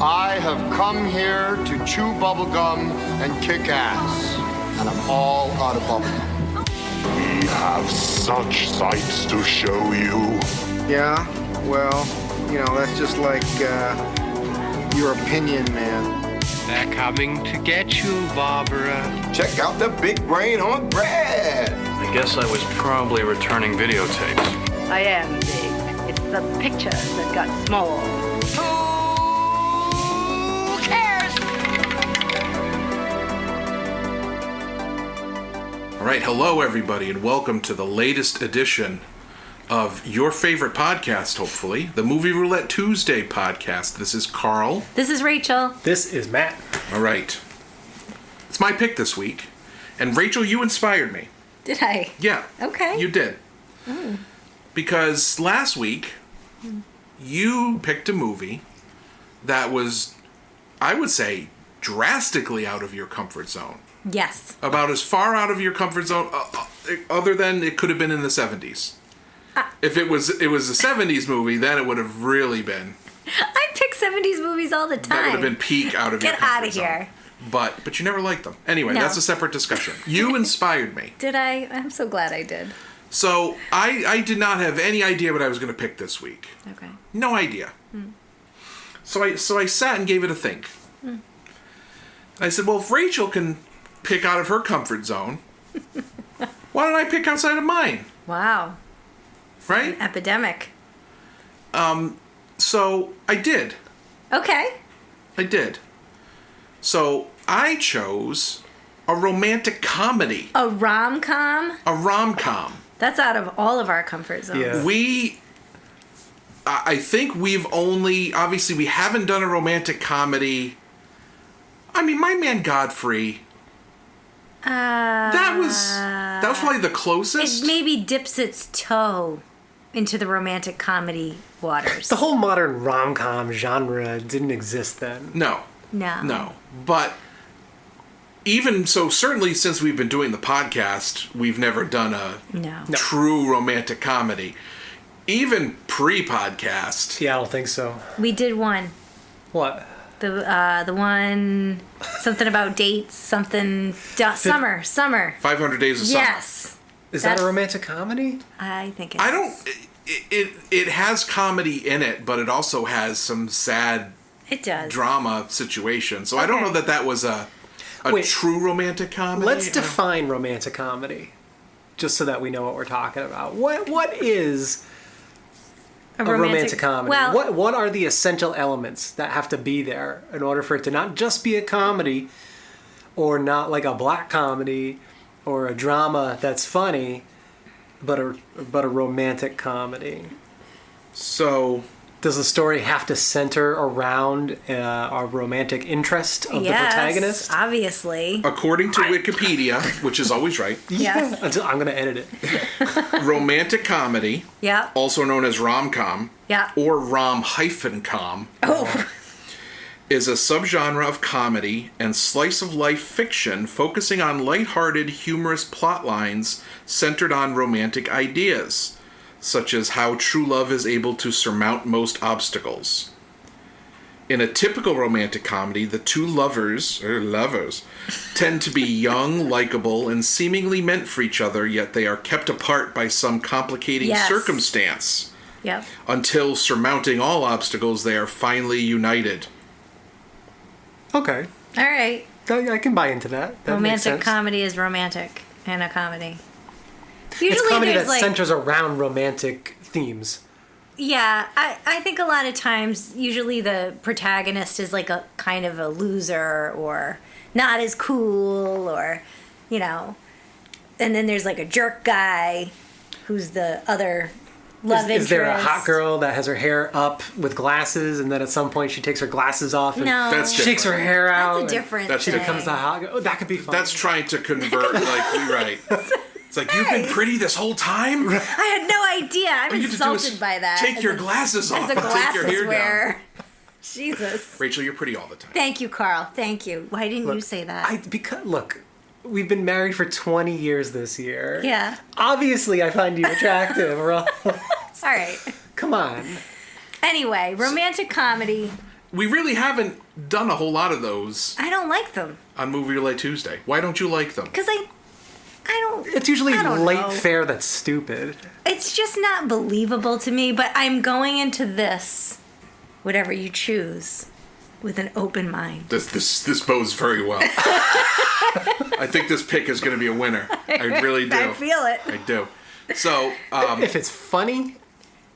I have come here to chew bubblegum and kick ass. And I'm all out of bubblegum. We have such sights to show you. Yeah, well, that's just like your opinion, man. They're coming to get you, Barbara. Check out the big brain on Brad. I guess I was probably returning videotapes. I am big. It's the picture that got small. Who cares? All right, hello everybody, and welcome to the latest edition of your favorite podcast, hopefully, the Movie Roulette Tuesday podcast. This is Carl. This is Rachel. This is Matt. All right. It's my pick this week. And Rachel, you inspired me. Did I? Yeah. Okay. You did. Oh. Because last week, you picked a movie that was, I would say, drastically out of your comfort zone. Yes. About as far out of your comfort zone, other than it could have been in the 70s. If it was a 70s movie, then it would have really been. I pick 70s movies all the time. That would have been peak out of your comfort Get out of here. Zone. But you never liked them. Anyway, No. That's a separate discussion. You inspired me. Did I? I'm so glad I did. So I did not have any idea what I was going to pick this week. Okay. No idea. So I sat and gave it a think. I said, well, if Rachel can pick out of her comfort zone, why don't I pick outside of mine? Wow. Right? Epidemic. So I did. Okay. I did. So I chose a romantic comedy. A rom-com? A rom-com. That's out of all of our comfort zones. Yeah. I think obviously we haven't done a romantic comedy. I mean, My Man Godfrey. That was probably the closest. It maybe dips its toe into the romantic comedy waters. The whole modern rom-com genre didn't exist then. No. No. But even so, certainly since we've been doing the podcast, we've never done a true romantic comedy. Even pre-podcast. Yeah, I don't think so. We did one. What? The one, something about dates, something, summer. 500 Days of Summer. Yes. Is that a romantic comedy? I think it is. It has comedy in it, but it also has some sad drama situation. So I don't know that was a true romantic comedy. Let's define romantic comedy, just so that we know what we're talking about. What is a romantic comedy? Well, what are the essential elements that have to be there in order for it to not just be a comedy, or not like a black comedy, or a drama that's funny, but a romantic comedy? So, does the story have to center around a romantic interest of the protagonist? Obviously. According to Wikipedia, which is always right. Yes. I'm going to edit it. Romantic comedy, yeah, also known as rom-com, yeah, or rom-com, is a subgenre of comedy and slice-of-life fiction focusing on lighthearted, humorous plot lines centered on romantic ideas, such as how true love is able to surmount most obstacles. In a typical romantic comedy, the two lovers tend to be young, likable, and seemingly meant for each other, yet they are kept apart by some complicating circumstance. Yep. Until surmounting all obstacles, they are finally united. Okay. All right. I can buy into that. That makes sense. Romantic comedy is romantic in a comedy. Usually it's comedy that centers around romantic themes. Yeah, I think a lot of times, usually the protagonist is like a kind of a loser or not as cool or, and then there's like a jerk guy who's the other love interest. Is there a hot girl that has her hair up with glasses and then at some point she takes her glasses off and shakes her hair out? That's a different thing. She becomes the hot girl. Oh, that could be fun. That's trying to convert, right. It's like, you've been pretty this whole time? I had no idea. I'm insulted by that. Take your glasses off and take your hair down. Jesus. Rachel, you're pretty all the time. Thank you, Carl. Thank you. Why didn't you say that? Look, we've been married for 20 years this year. Yeah. Obviously, I find you attractive. All right. Come on. Anyway, romantic comedy. we really haven't done a whole lot of those I don't like them on Movie Roulette Tuesday. Why don't you like them? because I don't. It's usually I don't late know. fare that's stupid. It's just not believable to me. But I'm going into this, whatever you choose, with an open mind. This bodes very well. I think this pick is going to be a winner. I really do. I feel it. I do. So, If it's funny,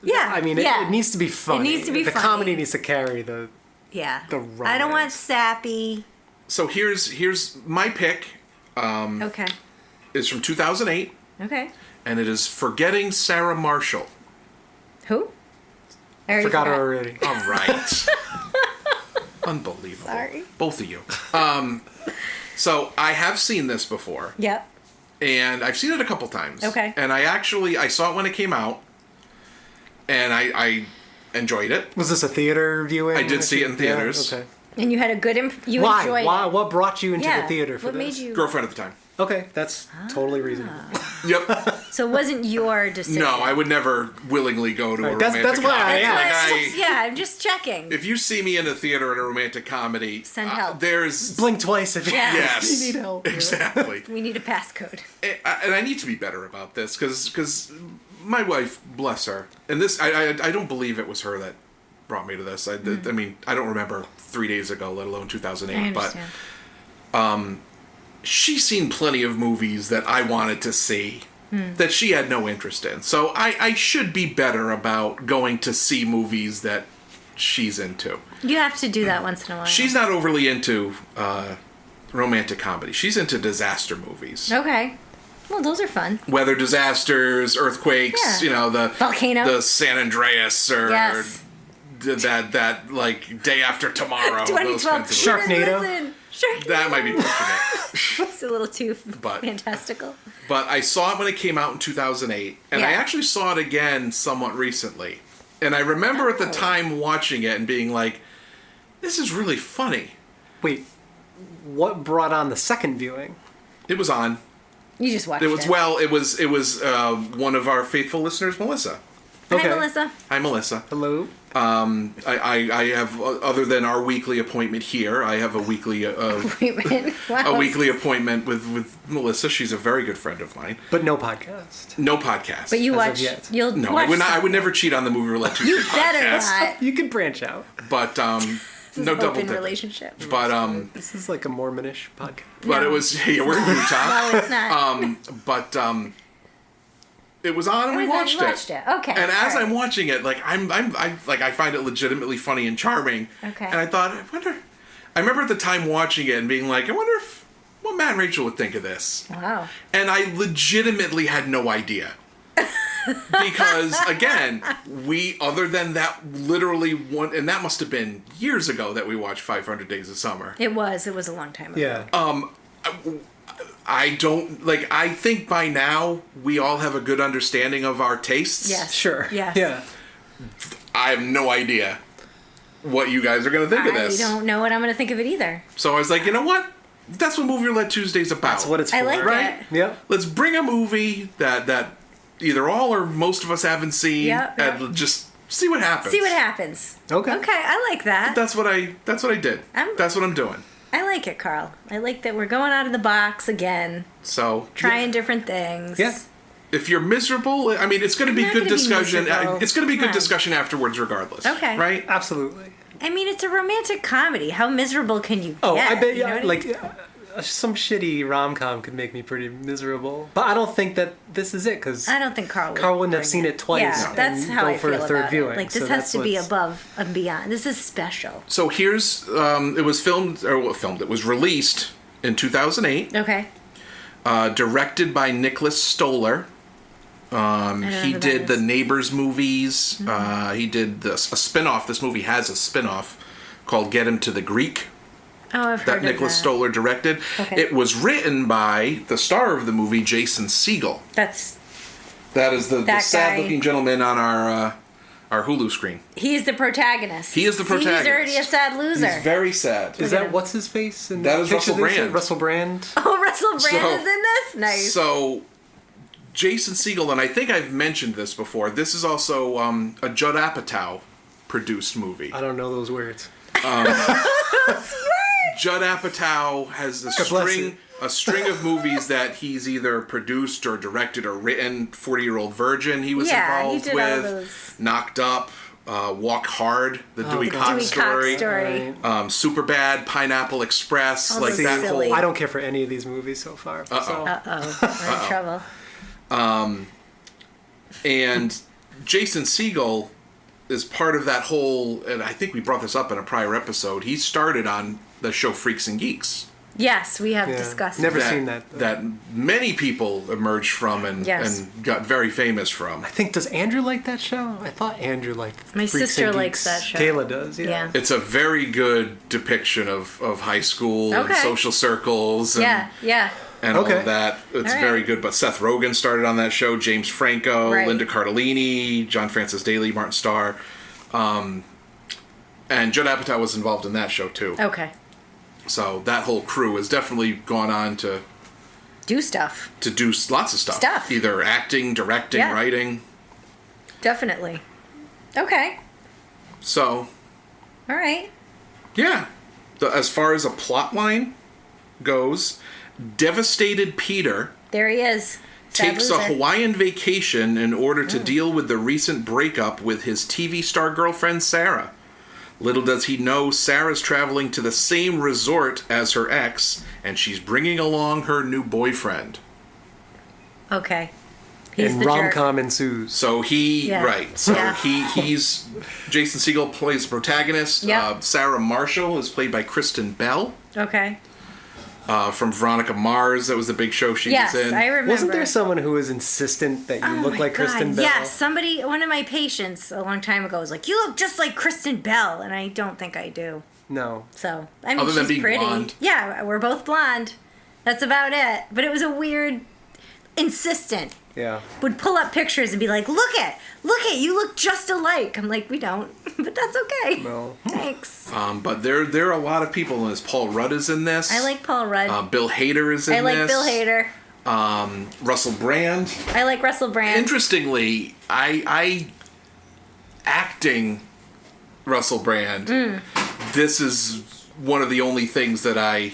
Yeah. I mean, yeah. it needs to be funny. needs to be the funny. comedy needs to carry the. Yeah. the I don't want romance. sappy. so here's my pick. Okay. Is from 2008, Okay. and it is Forgetting Sarah Marshall. Who? I already Forgot her already. All right. Unbelievable. Sorry. Both of you. So I have seen this before, Yep. and I've seen it a couple times. Okay. And I saw it when it came out, and I enjoyed it. Was this a theater viewing? I did see it in theaters. Yeah, okay. And you had a good. You Why? enjoyed Why? it. What brought you into Yeah. the theater for what this? made you? Girlfriend at the time. Okay, that's totally reasonable. Yep. So it wasn't your decision. No, I would never willingly go to a Right, that's- romantic that's why I comedy. asked. Like, Yeah, I'm just checking. if you see me in a theater at a romantic comedy, Send help. There's Blink twice if Yeah. yes, you need help. exactly. We need a passcode. And I need to be better about this because my wife, bless her, and this I don't believe it was her that brought me to this. I mean, I don't remember 3 days ago, let alone 2008. I But understand. she's seen plenty of movies that I wanted to see that she had no interest in. So I should be better about going to see movies that she's into. You have to do that once in a while. She's not overly into romantic comedy. She's into disaster movies. Okay. Well, those are fun. Weather disasters, earthquakes, Yeah. the Volcano. the San Andreas, or Yes. that like Day After Tomorrow. Those 2012. kinds of Sharknado. Listen, Sharknado. That might be pushing it. It's a little too But- fantastical. But I saw it when it came out in 2008, and I Yeah. actually saw it again somewhat recently. And I remember at the Oh. time watching it and being like, "This is really funny." Wait, what brought on the second viewing? It was on. You just watched It was It was one of our faithful listeners, Melissa. Okay. Hi, Melissa. Hi, Melissa. Hello. I have, other than our weekly appointment here, I have a weekly Wow. a weekly appointment with Melissa. She's a very good friend of mine. But no podcast. No podcast. But you As of watch. yet. You'll no, watch I would not. I would something. never cheat on the Movie Roulette Tuesday You better podcast. not. You can branch out. But no It's an double open dip. relationship. But This is like a Mormonish podcast. but No. it was yeah, we're in Utah. No, it's not. But it was on and we was on, watched you it. watched it. Okay, And as all right. I'm watching it, like I find it legitimately funny and charming. Okay. And I thought, I remember at the time watching it and being like, I wonder what Matt and Rachel would think of this. Wow. And I legitimately had no idea. Because again, other than that literally one, and that must have been years ago that we watched 500 Days of Summer. It was a long time ago. Yeah. I don't I think by now we all have a good understanding of our tastes. Yes. Sure. Yes. Yeah. I have no idea what you guys are going to think of I this. don't know what I'm going to think of it either. So I was like, you know what? That's what Movie Roulette Tuesday's about. That's what it's for. I like right? it. Yep. Let's bring a movie that either all or most of us haven't seen, Yep, yep. and just see what happens. See what happens. Okay. Okay, I like that. That's what I did. That's what I'm doing. I like it, Carl. I like that we're going out of the box again, So trying different things. Yeah. if you're miserable, I mean, it's going to be not good gonna be discussion. miserable. It's going to be Come good on. discussion afterwards, regardless. Okay. Right? Absolutely. I mean, it's a romantic comedy. How miserable can you get? Oh, I bet You know yeah, what I like mean? some shitty rom-com could make me pretty miserable. But I don't think that this is it because I don't think Carl would. Carl wouldn't have bring seen it twice Yeah, that's and how go I for feel a third about viewing. it. Like, this So has that's to be what's- above and beyond. This is special. So here's it was filmed. It was released in 2008. Okay. Directed by Nicholas Stoller. I don't know He who that did the is. Mm-hmm. Neighbors movies. He did a spin-off. This movie has a spin-off called Get Him to the Greek Oh, I've heard that of Nicholas that. Stoller directed. Okay. It was written by the star of the movie, Jason Segel. That's That is the That guy. sad-looking gentleman on our Hulu screen. he's the protagonist. He is the See, he's protagonist. already a sad loser. He's very sad. Is Look at that him. what's his face? In That the is picture Russell they said? Brand. Russell Brand. Oh, Russell Brand So- is in this. Nice. So, Jason Segel, and I think I've mentioned this before. This is also a Judd Apatow produced movie. I don't know those words. Judd Apatow has a string of movies that he's either produced or directed or written. 40-Year-Old Virgin he was involved he did all with. those. Knocked Up, Walk Hard, the Dewey Cox Dewey story. Cox story. Superbad, Pineapple Express, All like those that silly. whole. I don't care for any of these movies so far. So. We're in trouble. And Jason Segel is part of that whole, and I think we brought this up in a prior episode. He started on the show Freaks and Geeks. Yes, we have Yeah. discussed Never it. seen that, though. That many people emerged from and got very famous from. I think, does Andrew like that show? I thought Andrew liked My Freaks sister and likes Geeks. that show. Kayla does, Yeah. It's a very good depiction of high school and Okay. social circles and, Yeah. and all Okay. of that. It's All right. very good. But Seth Rogen started on that show, James Franco, Right. Linda Cardellini, John Francis Daley, Martin Starr. And Judd Apatow was involved in that show too. Okay. So that whole crew has definitely gone on to Do stuff. do lots of stuff. Either acting, directing, Yeah. writing. Definitely. Okay. So, All right. yeah. As far as a plot line goes, devastated Peter There he is. Sad takes a loser. Hawaiian vacation in order to deal with the recent breakup with his TV star girlfriend Sarah. Little does he know Sarah's traveling to the same resort as her ex, and she's bringing along her new boyfriend. Okay. He's And the jerk. rom-com ensues. So Yeah. So Yeah. he's Jason Segel plays the protagonist. Yep. Sarah Marshall is played by Kristen Bell Okay. from Veronica Mars. That was the big show she Yes, was in. I remember. Wasn't there someone who was insistent that you Oh look my like God, Kristen Bell? Yes, somebody, one of my patients a long time ago was like, "You look just like Kristen Bell," and I don't think I do. No. So I mean, Other than she's being pretty. blonde. Yeah, we're both blonde. That's about it. But it was a weird, insistent. Yeah. Would pull up pictures and be like, look at, you look just alike. I'm like, we don't, but that's okay. No. Thanks. But there are a lot of people in this. Paul Rudd is in this. I like Paul Rudd. Bill Hader is in I like this. Bill Hader. Russell Brand. I like Russell Brand. Interestingly, I acting Russell Brand. This is one of the only things that I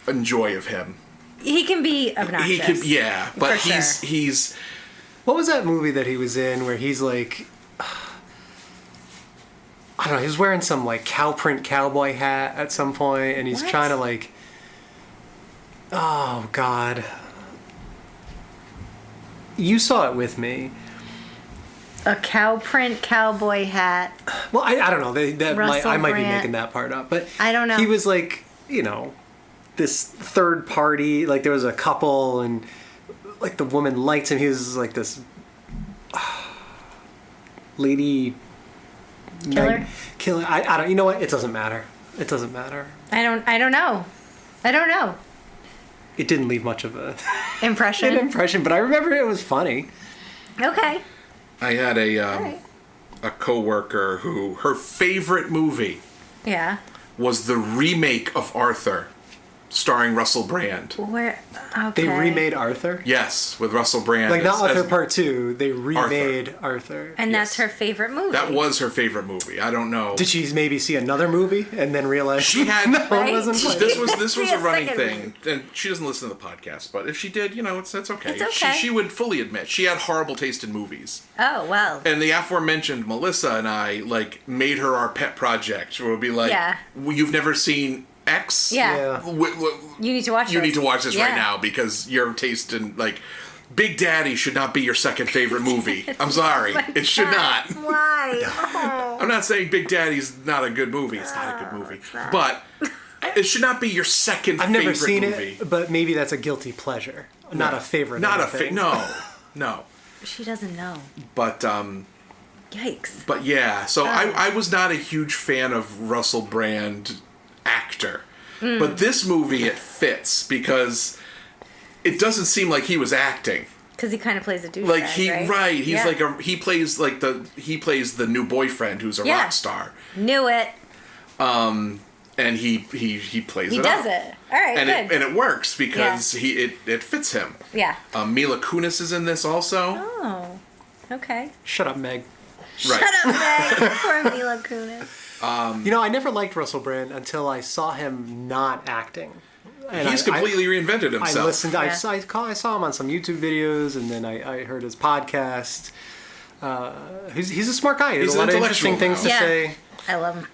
enjoy of him. He can be obnoxious. He could, yeah, but For he's What was that movie that he was in where he's like, I don't know, he was wearing some like cow print cowboy hat at some point, and he's What? trying to like, oh God. You saw it with me. A cow print cowboy hat. Well, I don't know. Russell I might be Brand. making that part up, but I don't know. He was like, this third party. Like there was a couple, and like the woman liked him. He was like this lady Killer? Killer. I don't. You know what? It doesn't matter. It doesn't matter. I don't know. It didn't leave much of an Impression. impression, but I remember it was funny. Okay. I had a Alright. a coworker who her favorite movie Yeah. was the remake of Arthur, starring Russell Brand. Where? Okay. They remade Arthur. Yes, with Russell Brand. Like not as- Arthur as- Part 2. They remade Arthur. And Yes. that's her favorite movie. That was her favorite movie. I don't know. Did she maybe see another movie and then realize She had no, Right? it wasn't playing? this was See a a running second thing, and she doesn't listen to the podcast. But if she did, it's okay. It's okay. She would fully admit she had horrible taste in movies. Oh well. And the aforementioned Melissa and I made her our pet project. Where we'd be like, Yeah. well, "You've never seen X? Yeah. You need to watch You this. need to watch this right Yeah. now because your taste in Big Daddy should not be your second favorite movie. I'm sorry, it should not. Why? Oh. I'm not saying Big Daddy's not a good movie. It's not a good movie, but it should not be your second. I've never favorite seen movie. it, but maybe that's a guilty pleasure, not a favorite. Not a thing. no. She doesn't know. But Yikes. But yeah, so I was not a huge fan of Russell Brand actor. But this movie, it fits because it doesn't seem like he was acting. Because he kind of plays a douchebag, Like he right? he's Yeah. he plays the new boyfriend who's a Yeah. rock star. Knew it. And he plays He it does up. it. All right, And good. it works because it fits him. Yeah. Mila Kunis is in this also. Oh. Okay. Shut up, Meg. Right. Shut up, Meg. Poor Mila Kunis. I never liked Russell Brand until I saw him not acting. And He's completely reinvented himself. I listened. Yeah. I saw him on some YouTube videos, and then I heard his podcast. He's a smart guy. He has He's a lot of intellectual interesting things to Yeah. say. I love him.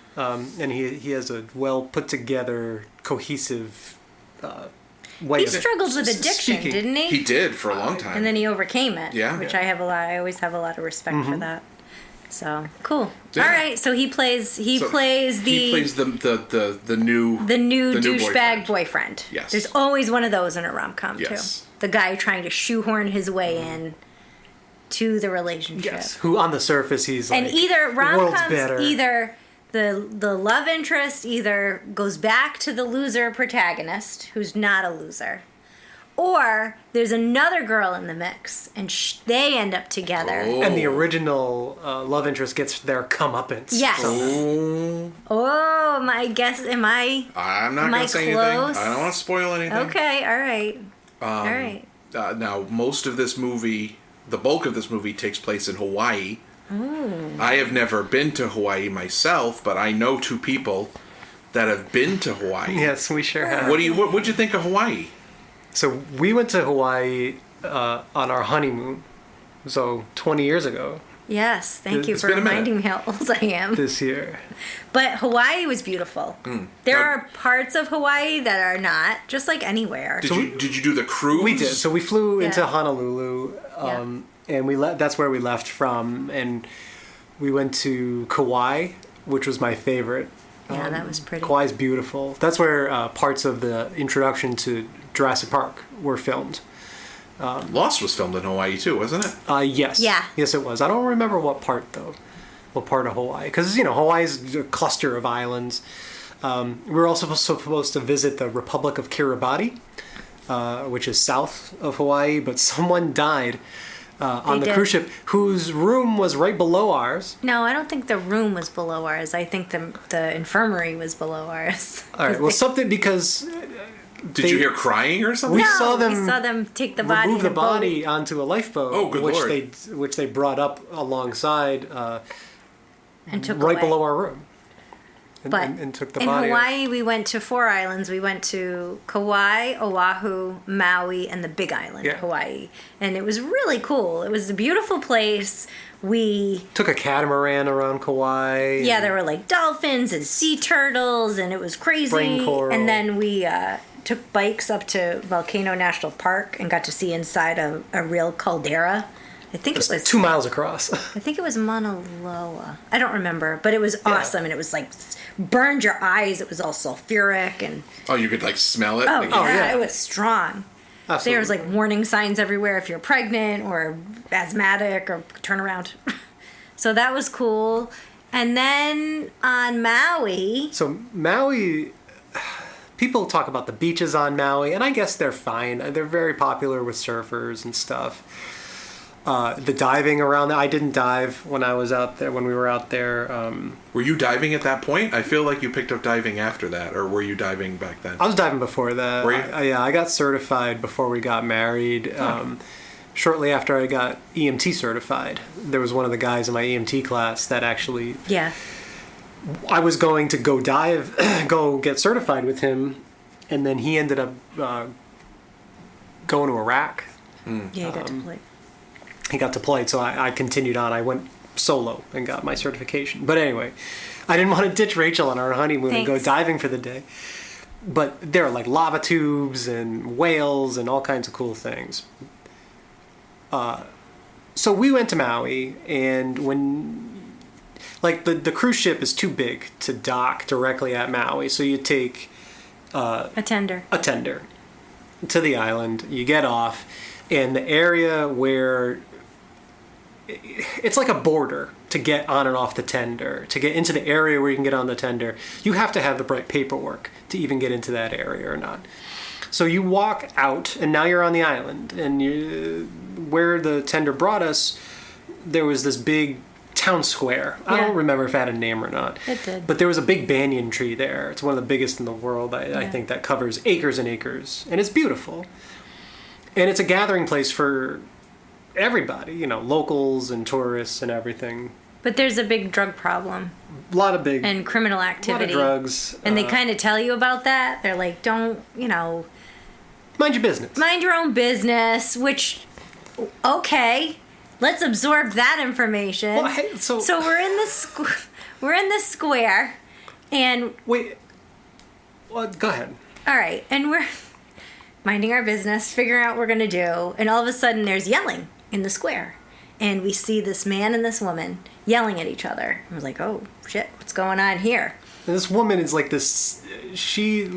And he has a well put together, cohesive way He of struggled with addiction, speaking. didn't he? He did for a long time. And then he overcame it. Yeah. Which I always have a lot of respect for that. So cool. Yeah. All right. So he plays He the plays the new douchebag boyfriend. Yes. There's always one of those in a rom-com Yes. too. The guy trying to shoehorn his way in to the relationship. Yes. Who on the surface he's And like, either the world's rom-coms, better. either the love interest either goes back to the loser protagonist who's not a loser, or there's another girl in the mix and they end up together. And the original love interest gets their comeuppance. Yes. Oh, Oh, my guess. Am I? I'm not Am going I to say close? anything. I don't want to spoil anything. Okay. All right. All right. Now, most of this movie, the bulk of this movie takes place in Hawaii. I have never been to Hawaii myself, but I know two people that have been to Hawaii. Yes, we sure have. What'd you think of Hawaii? So we went to Hawaii on our honeymoon. So 20 years ago Yes. Thank you It's for been a minute. reminding me how old I am. this year. But Hawaii was beautiful. There are parts of Hawaii that are not, just like anywhere. Did you do the cruise? We did. So we flew into Yeah. Honolulu, and that's where we left from, and we went to Kauai, which was my favorite. Yeah, that was pretty. Kauai's beautiful. That's where parts of the introduction to Jurassic Park were filmed. Lost was filmed in Hawaii too, wasn't it? Yes. Yeah. Yes, it was. I don't remember what part though. What part of Hawaii? Because Hawaii's a cluster of islands. We were also supposed to visit the Republic of Kiribati, which is south of Hawaii, but someone died on They the did. cruise ship whose room was right below ours. No, I don't think the room was below ours. I think the infirmary was below ours. All right. Well, something because Did you hear crying or something? we No, saw we them saw them take the body. remove the in a boat. body onto a lifeboat, Oh, good which Lord. which they brought up alongside and took right away. below our room. And, But and took the in body out. Hawaii, we went to 4 islands. We went to Kauai, Oahu, Maui, and the Big Island, Yeah. Hawaii. And it was really cool. It was a beautiful place. We, Took a catamaran around Kauai. yeah, there were like dolphins and sea turtles, and it was crazy. Brain coral. And then we took bikes up to Volcano National Park and got to see inside a real caldera. I think it was 2 miles across. I think it was Mauna Loa. I don't remember, but it was awesome, and it was like burned your eyes. It was all sulfuric, and Oh, you could like smell it. oh Like, yeah, yeah. it was strong. Absolutely. There was like warning signs everywhere if you're pregnant or asthmatic or turn around. So that was cool. And then on Maui, So Maui, people talk about the beaches on Maui, and I guess they're fine. They're very popular with surfers and stuff. The diving around there, I didn't dive when I was out there, when we were out there. Were you diving at that point? I feel like you picked up diving after that, or were you diving back then? I was diving before that. Were you? I got certified before we got married. Shortly after I got EMT certified, there was one of the guys in my EMT class that actually yeah, I was going to go dive, go get certified with him, and then he ended up going to Iraq. yeah, you got to play. He got to play, so I continued on. I went solo and got my certification. But anyway, I didn't want to ditch Rachel on our honeymoon and go Thanks. diving for the day. But there are like lava tubes and whales and all kinds of cool things. So we went to Maui, and when like the cruise ship is too big to dock directly at Maui, so you take A tender. a tender to the island. You get off, and the area where it's like a border to get on and off the tender. To get into the area where you can get on the tender, you have to have the right paperwork to even get into that area or not. So you walk out, and now you're on the island. And where the tender brought us, there was this big town square. I Yeah. don't remember if it had a name or not. It did. But there was a big banyan tree there. It's one of the biggest in the world. I Yeah. think that covers acres and acres. And it's beautiful. And it's a gathering place for everybody, locals and tourists and everything. But there's a big drug problem A lot of big, and criminal a lot of activity. drugs. And they kind of tell you about that. They're like, don't, mind your business. mind your own business, which, okay, let's absorb that information. Well, hey, so we're in the square, and wait. Well, go ahead. all right, and we're minding our business, figuring out what we're gonna do, and all of a sudden there's yelling in the square, and we see this man and this woman yelling at each other. I was like, oh shit, what's going on here? And this woman is like this. She's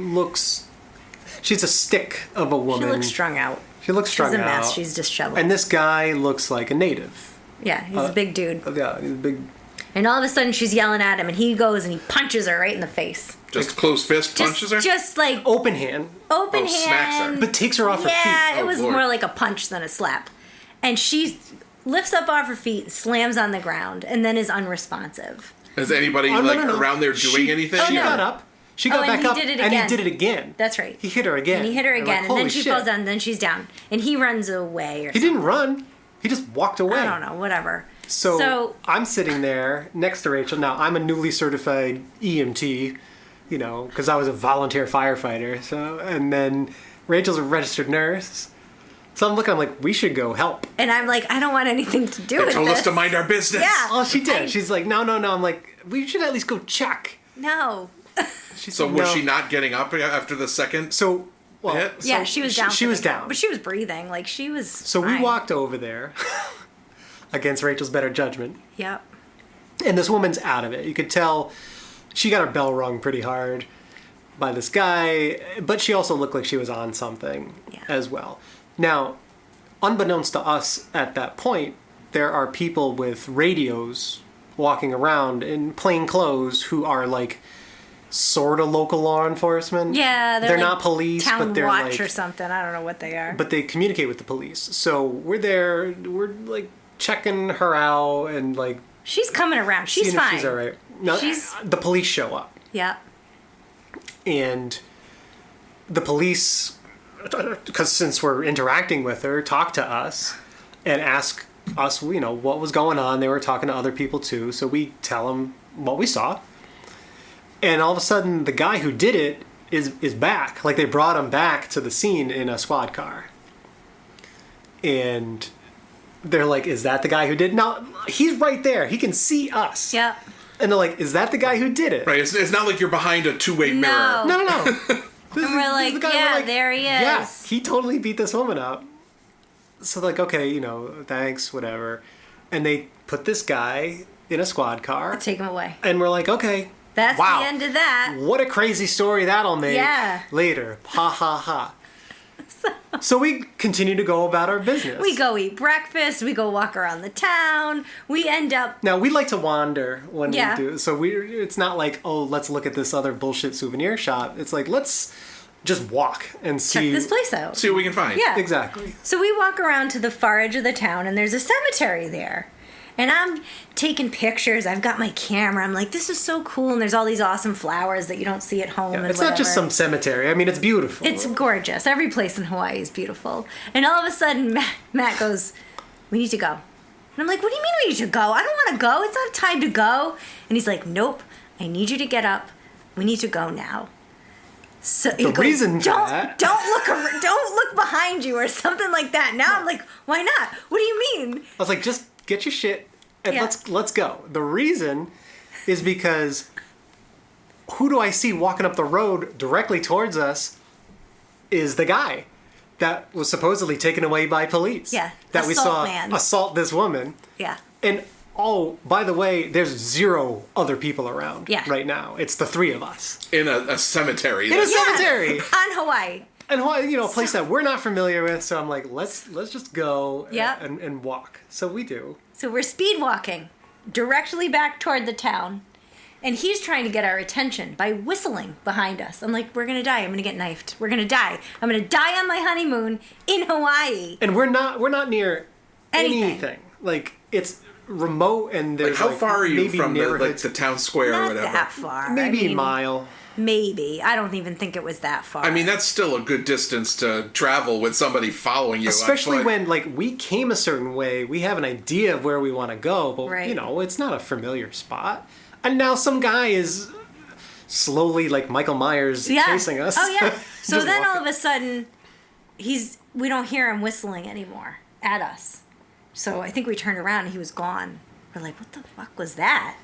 a stick of a woman. She looks strung out. She looks strung She's a out. mess. She's disheveled. And this guy looks like a native. Yeah, he's a big dude. Yeah, he's a big. And all of a sudden she's yelling at him, and he goes and he punches her right in the face. Just close fist punches her? Just like Open hand. open hand. smacks her. But takes her off her feet. Yeah, it Oh, was Lord. more like a punch than a slap. And she lifts up off her feet, slams on the ground, and then is unresponsive. Is anybody Oh, no. around there doing anything? She no. got up. She got and back he up, did it and he again. did it again. That's right. He hit her again. And he hit her I'm again, like, and then holy she shit. falls down, and then she's down. And he runs away or He didn't run. He just walked away. I don't know, whatever. So I'm sitting there next to Rachel. Now, I'm a newly certified EMT, because I was a volunteer firefighter. So, and then Rachel's a registered nurse. So I'm looking, I'm like, we should go help. And I'm like, I don't want anything to do They with told this. us to mind our business. Yeah. Oh, she did. She's like, no. I'm like, we should at least go check. No. She's So like, was "No." she not getting up after the second? So, well, hit? Yeah, she was down. She for was the- down. But she was breathing. Like, she was So we fine. walked over there against Rachel's better judgment. Yep. And this woman's out of it. You could tell she got her bell rung pretty hard by this guy, but she also looked like she was on something Yeah. as well. Now, unbeknownst to us at that point, there are people with radios walking around in plain clothes who are like sort of local law enforcement. Yeah, they're like not police, Town but they're watch like, or something. I don't know what they are. but they communicate with the police. So we're there, we're like checking her out and like She's coming around. She's seeing if fine. she's all right. No, She's- the police show up. Yep. And the police, because since we're interacting with her, talk to us and ask us, what was going on. They were talking to other people too, so we tell them what we saw. And all of a sudden, the guy who did it is back. Like, they brought him back to the scene in a squad car. And they're like, is that the guy who did it? Now, he's right there. He can see us. Yep. And they're like, is that the guy who did it? Right, it's not like you're behind a two-way mirror. No. No. This And we're is like, the guy. yeah, We're like, there he is. Yeah, he totally beat this woman up. So they're like, okay, thanks, whatever. And they put this guy in a squad car. Take him away. And we're like, okay. That's wow, the end of that. What a crazy story that'll make Yeah. later. Ha ha ha. So we continue to go about our business. We go eat breakfast. We go walk around the town. We end up. Now we like to wander when Yeah. we do. So it's not like, oh, let's look at this other bullshit souvenir shop. It's like, let's just walk and Check see. this place out. See what we can find. Yeah. Exactly. So we walk around to the far edge of the town, and there's a cemetery there. And I'm taking pictures. I've got my camera. I'm like, this is so cool. And there's all these awesome flowers that you don't see at home. Yeah, and it's not just whatever. some cemetery. I mean, it's beautiful. It's gorgeous. Every place in Hawaii is beautiful. And all of a sudden, Matt goes, we need to go. And I'm like, what do you mean we need to go? I don't want to go. It's not time to go. And he's like, nope. I need you to get up. We need to go now. So he goes, reason for don't that- don't look behind you or something like that. Now I'm like, why not? What do you mean? I was like, just get your shit and Yeah. let's go. The reason is because who do I see walking up the road directly towards us is the guy that was supposedly taken away by police. Yeah, That we assault saw man. assault this woman. Yeah. And oh, by the way, there's 0 other people around Yeah. right now. It's the 3 of us. In a cemetery. In a cemetery. On Hawaii. And a place that we're not familiar with, so I'm like, let's just go Yep. and walk. So we do. So we're speed walking directly back toward the town. And he's trying to get our attention by whistling behind us. I'm like, we're going to die. I'm going to get knifed. We're going to die. I'm going to die on my honeymoon in Hawaii. And we're not near Anything. anything. Like, it's remote and Like, there's how far are you maybe from the neighborhoods. town square or Not whatever? that far. Maybe I mean, a mile. Maybe. I don't even think it was that far. I mean, that's still a good distance to travel with somebody following you. on Especially foot. when like we came a certain way, we have an idea of where we want to go, but Right. you know, it's not a familiar spot. And now some guy is slowly like Michael Myers chasing us. Oh yeah. So Just then all walking. of a sudden, we don't hear him whistling anymore at us. So I think we turned around and he was gone. We're like, what the fuck was that?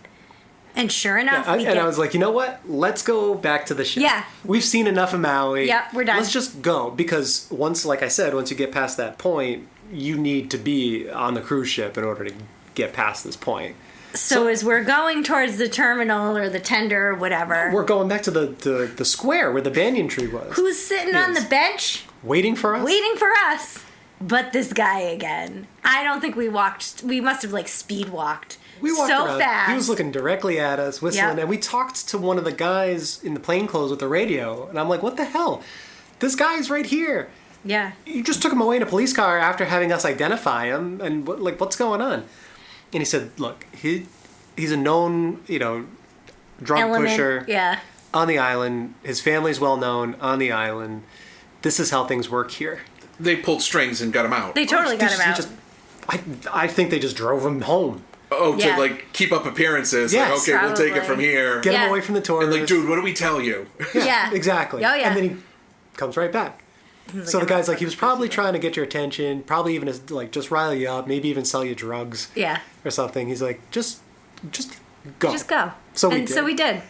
And sure enough, I was like, you know what? Let's go back to the ship. Yeah. We've seen enough of Maui. Yep, we're done. Let's just go because once, like I said, once you get past that point, you need to be on the cruise ship in order to get past this point. So as we're going towards the terminal or the tender or whatever, We're going back to the square where the banyan tree was. who's sitting on the Yes. bench Waiting for us? waiting for us? But this guy again. I don't think we walked. We must have like speed walked. We walked so around. fast. He was looking directly at us, whistling, Yep. and we talked to one of the guys in the plain clothes with the radio, and I'm like, what the hell? This guy's right here. Yeah. You just took him away in a police car after having us identify him, and what's going on? And he said, look, he's a known, drug Element. pusher Yeah. on the island. His family's well known on the island. This is how things work here. they pulled strings and got him out. They totally got him He out. just- I think they just drove him home. Oh, Yeah. to like keep up appearances. Yes, like, okay, we'll take it probably. from here. Get Yeah. him away from the And tourists. like, dude, what do we tell you? Yeah. Exactly. Oh, yeah. And then he comes right back. So the I'm guy's not like, he was fucking probably with you. trying to get your attention, probably even like just rile you up, maybe even sell you drugs Yeah. or something. He's like, just go. Just go. So we and did. so we did.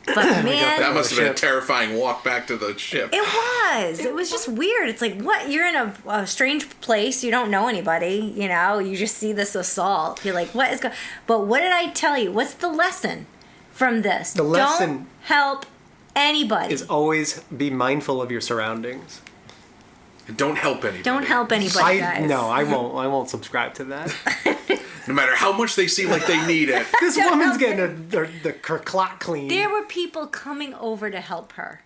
But man, That must have been a ship. terrifying walk back to the ship. it was. It was just weird. It's like, what? You're in a strange place. You don't know anybody. You just see this assault. You're like, what is going? But what did I tell you? What's the lesson from this? The lesson Don't help anybody. Is always be mindful of your surroundings. Don't help anybody. Don't help anybody, guys. I won't subscribe to that. No matter how much they seem like they need it. This woman's getting the clock clean. There were people coming over to help her.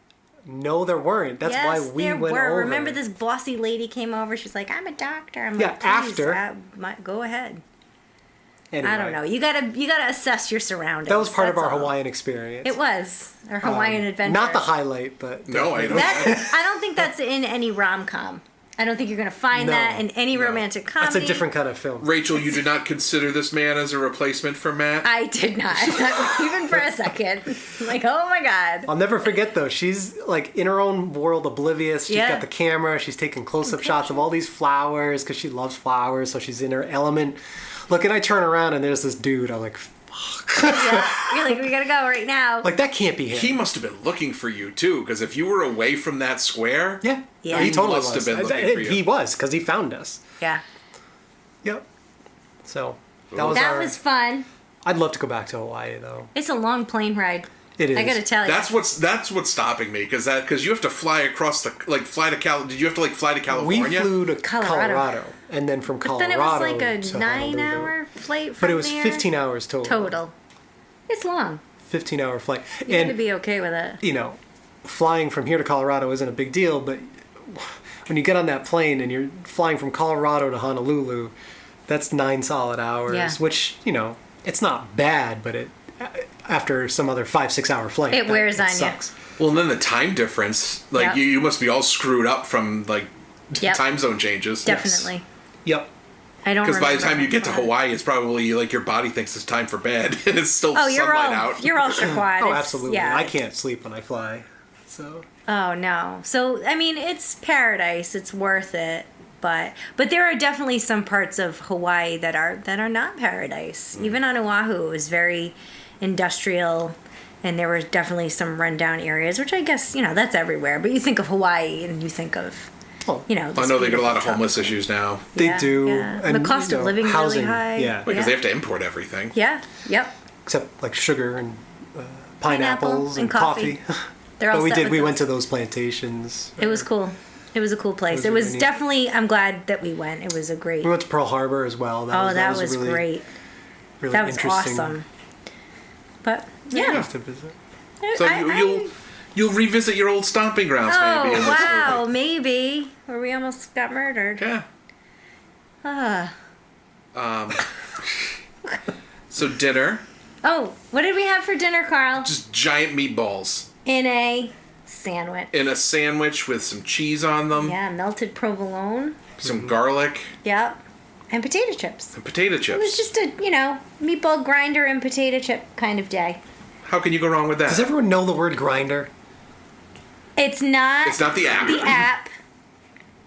No, there weren't. That's yes, why we there went were. over. Remember this bossy lady came over? She's like, "I'm a doctor." I'm Yeah, like, "Please, after. go ahead." Anyway, I don't know. You gotta assess your surroundings. That was part of That's our all. Hawaiian experience. It was our Hawaiian adventure. Not the highlight, but No, I don't. I don't think that's in any rom com. I don't think you're gonna find No, that in any romantic comedy. that's a different kind of film. Rachel, you did not consider this man as a replacement for Matt? I did not, not even for a second. I'm like, oh my god. I'll never forget though. She's like in her own world, oblivious. She's Yeah. got the camera. She's taking close-up shots of all these flowers because she loves flowers. So she's in her element. Look, and I turn around and there's this dude. I'm like, Yeah. You're like, we gotta go right now. like that can't be him. He must have been looking for you too, because if you were away from that square, yeah, Yeah. he totally must was. have been looking for you. He was because he found us. Yeah. Yep. So that That was was fun. I'd love to go back to Hawaii though. It's a long plane ride. It is. I gotta tell you. that's what's stopping me, because you have to fly across the fly to Cal. Did you have to fly to We California? flew to Colorado. Colorado, and then from But Colorado. then it was like a to 9-hour flight from But it was there. 15 hours total. Total. It's long. 15-hour flight. You And gotta be okay with it. Flying from here to Colorado isn't a big deal, but when you get on that plane and you're flying from Colorado to Honolulu, that's 9 solid hours, Yeah. which, it's not bad, but after some other 5-6 hour flight, It wears on you. sucks. Well, and then the time difference, like Yep. you must be all screwed up from like Yep. time zone changes. Definitely. Yep. I don't Because by the remember time you get to that. Hawaii, it's probably like your body thinks it's time for bed, and it's still Oh, you're sunlight all out. you're all shaquad. Oh, It's- absolutely. Yeah. I can't sleep when I fly. So Oh no. So I mean, it's paradise. It's worth it. But there are definitely some parts of Hawaii that are not paradise. Even on Oahu, it was very industrial, and there were definitely some rundown areas, which I guess that's everywhere. But you think of Hawaii, and you think of Oh, this I know they got a lot of beautiful homeless tropical- issues now they Yeah, do. yeah. And, The cost of living housing, really high. Yeah. because Yeah. they have to import everything. Yeah. Yep. Except like sugar and pineapples and and coffee. coffee. They're all But we set did. with We those. went to those plantations. It was cool. It was a cool place. It really was neat. definitely. I'm glad that we went. It was a great. We went to Pearl Harbor as well. That was really, great. Really That was interesting. awesome. But yeah. Nice to visit. So I- you'll revisit your old stomping grounds maybe. Oh in this wow, movie. maybe where we almost got murdered. Yeah. So dinner, Oh, what did we have for dinner, Carl? just giant meatballs In a sandwich. in a sandwich with some cheese on them, Yeah, melted provolone. some garlic, Yep. And potato chips. and potato It was chips. just a, meatball grinder and potato chip kind of day. How can you go wrong with that? Does everyone know the word grinder? It's not It's not the app. the app.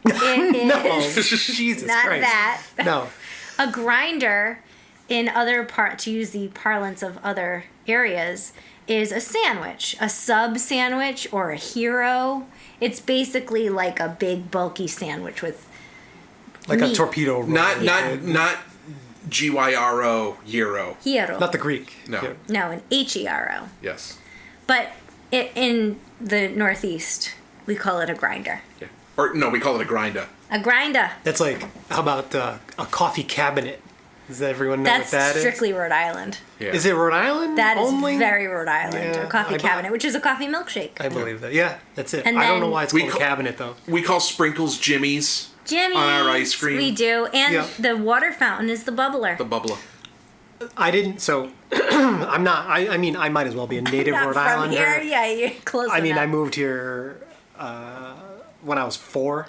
It is No. Jesus not Christ. that. No. A grinder, in other to use the parlance of other areas, is a sandwich, a sub sandwich or a hero. It's basically like a big bulky sandwich with Like a meat. torpedo roll. Not GYRO, Euro. Hero. Not the Greek. No. Yeah. No, an HERO. Yes. But in the Northeast, we call it a grinder. Yeah. Or no, we call it a grinder. A grinder. That's like, how about a coffee cabinet? Does everyone know That's what that is? strictly Rhode Island. Yeah. Is it Rhode Island That is only? very Rhode Island. Yeah, a coffee I- cabinet, which is a coffee milkshake. I believe that. Yeah, that's it. And I don't know then- why it's We called call- a cabinet, though. We call sprinkles Jimmy's. Jimmy's. On our ice cream. We do. And Yeah. the water fountain is the bubbler. The bubbler. I didn't, so I'm not, I mean, I might as well be a native Not Rhode from Islander. here. Yeah, you're close I mean, enough. I moved here when I was 4,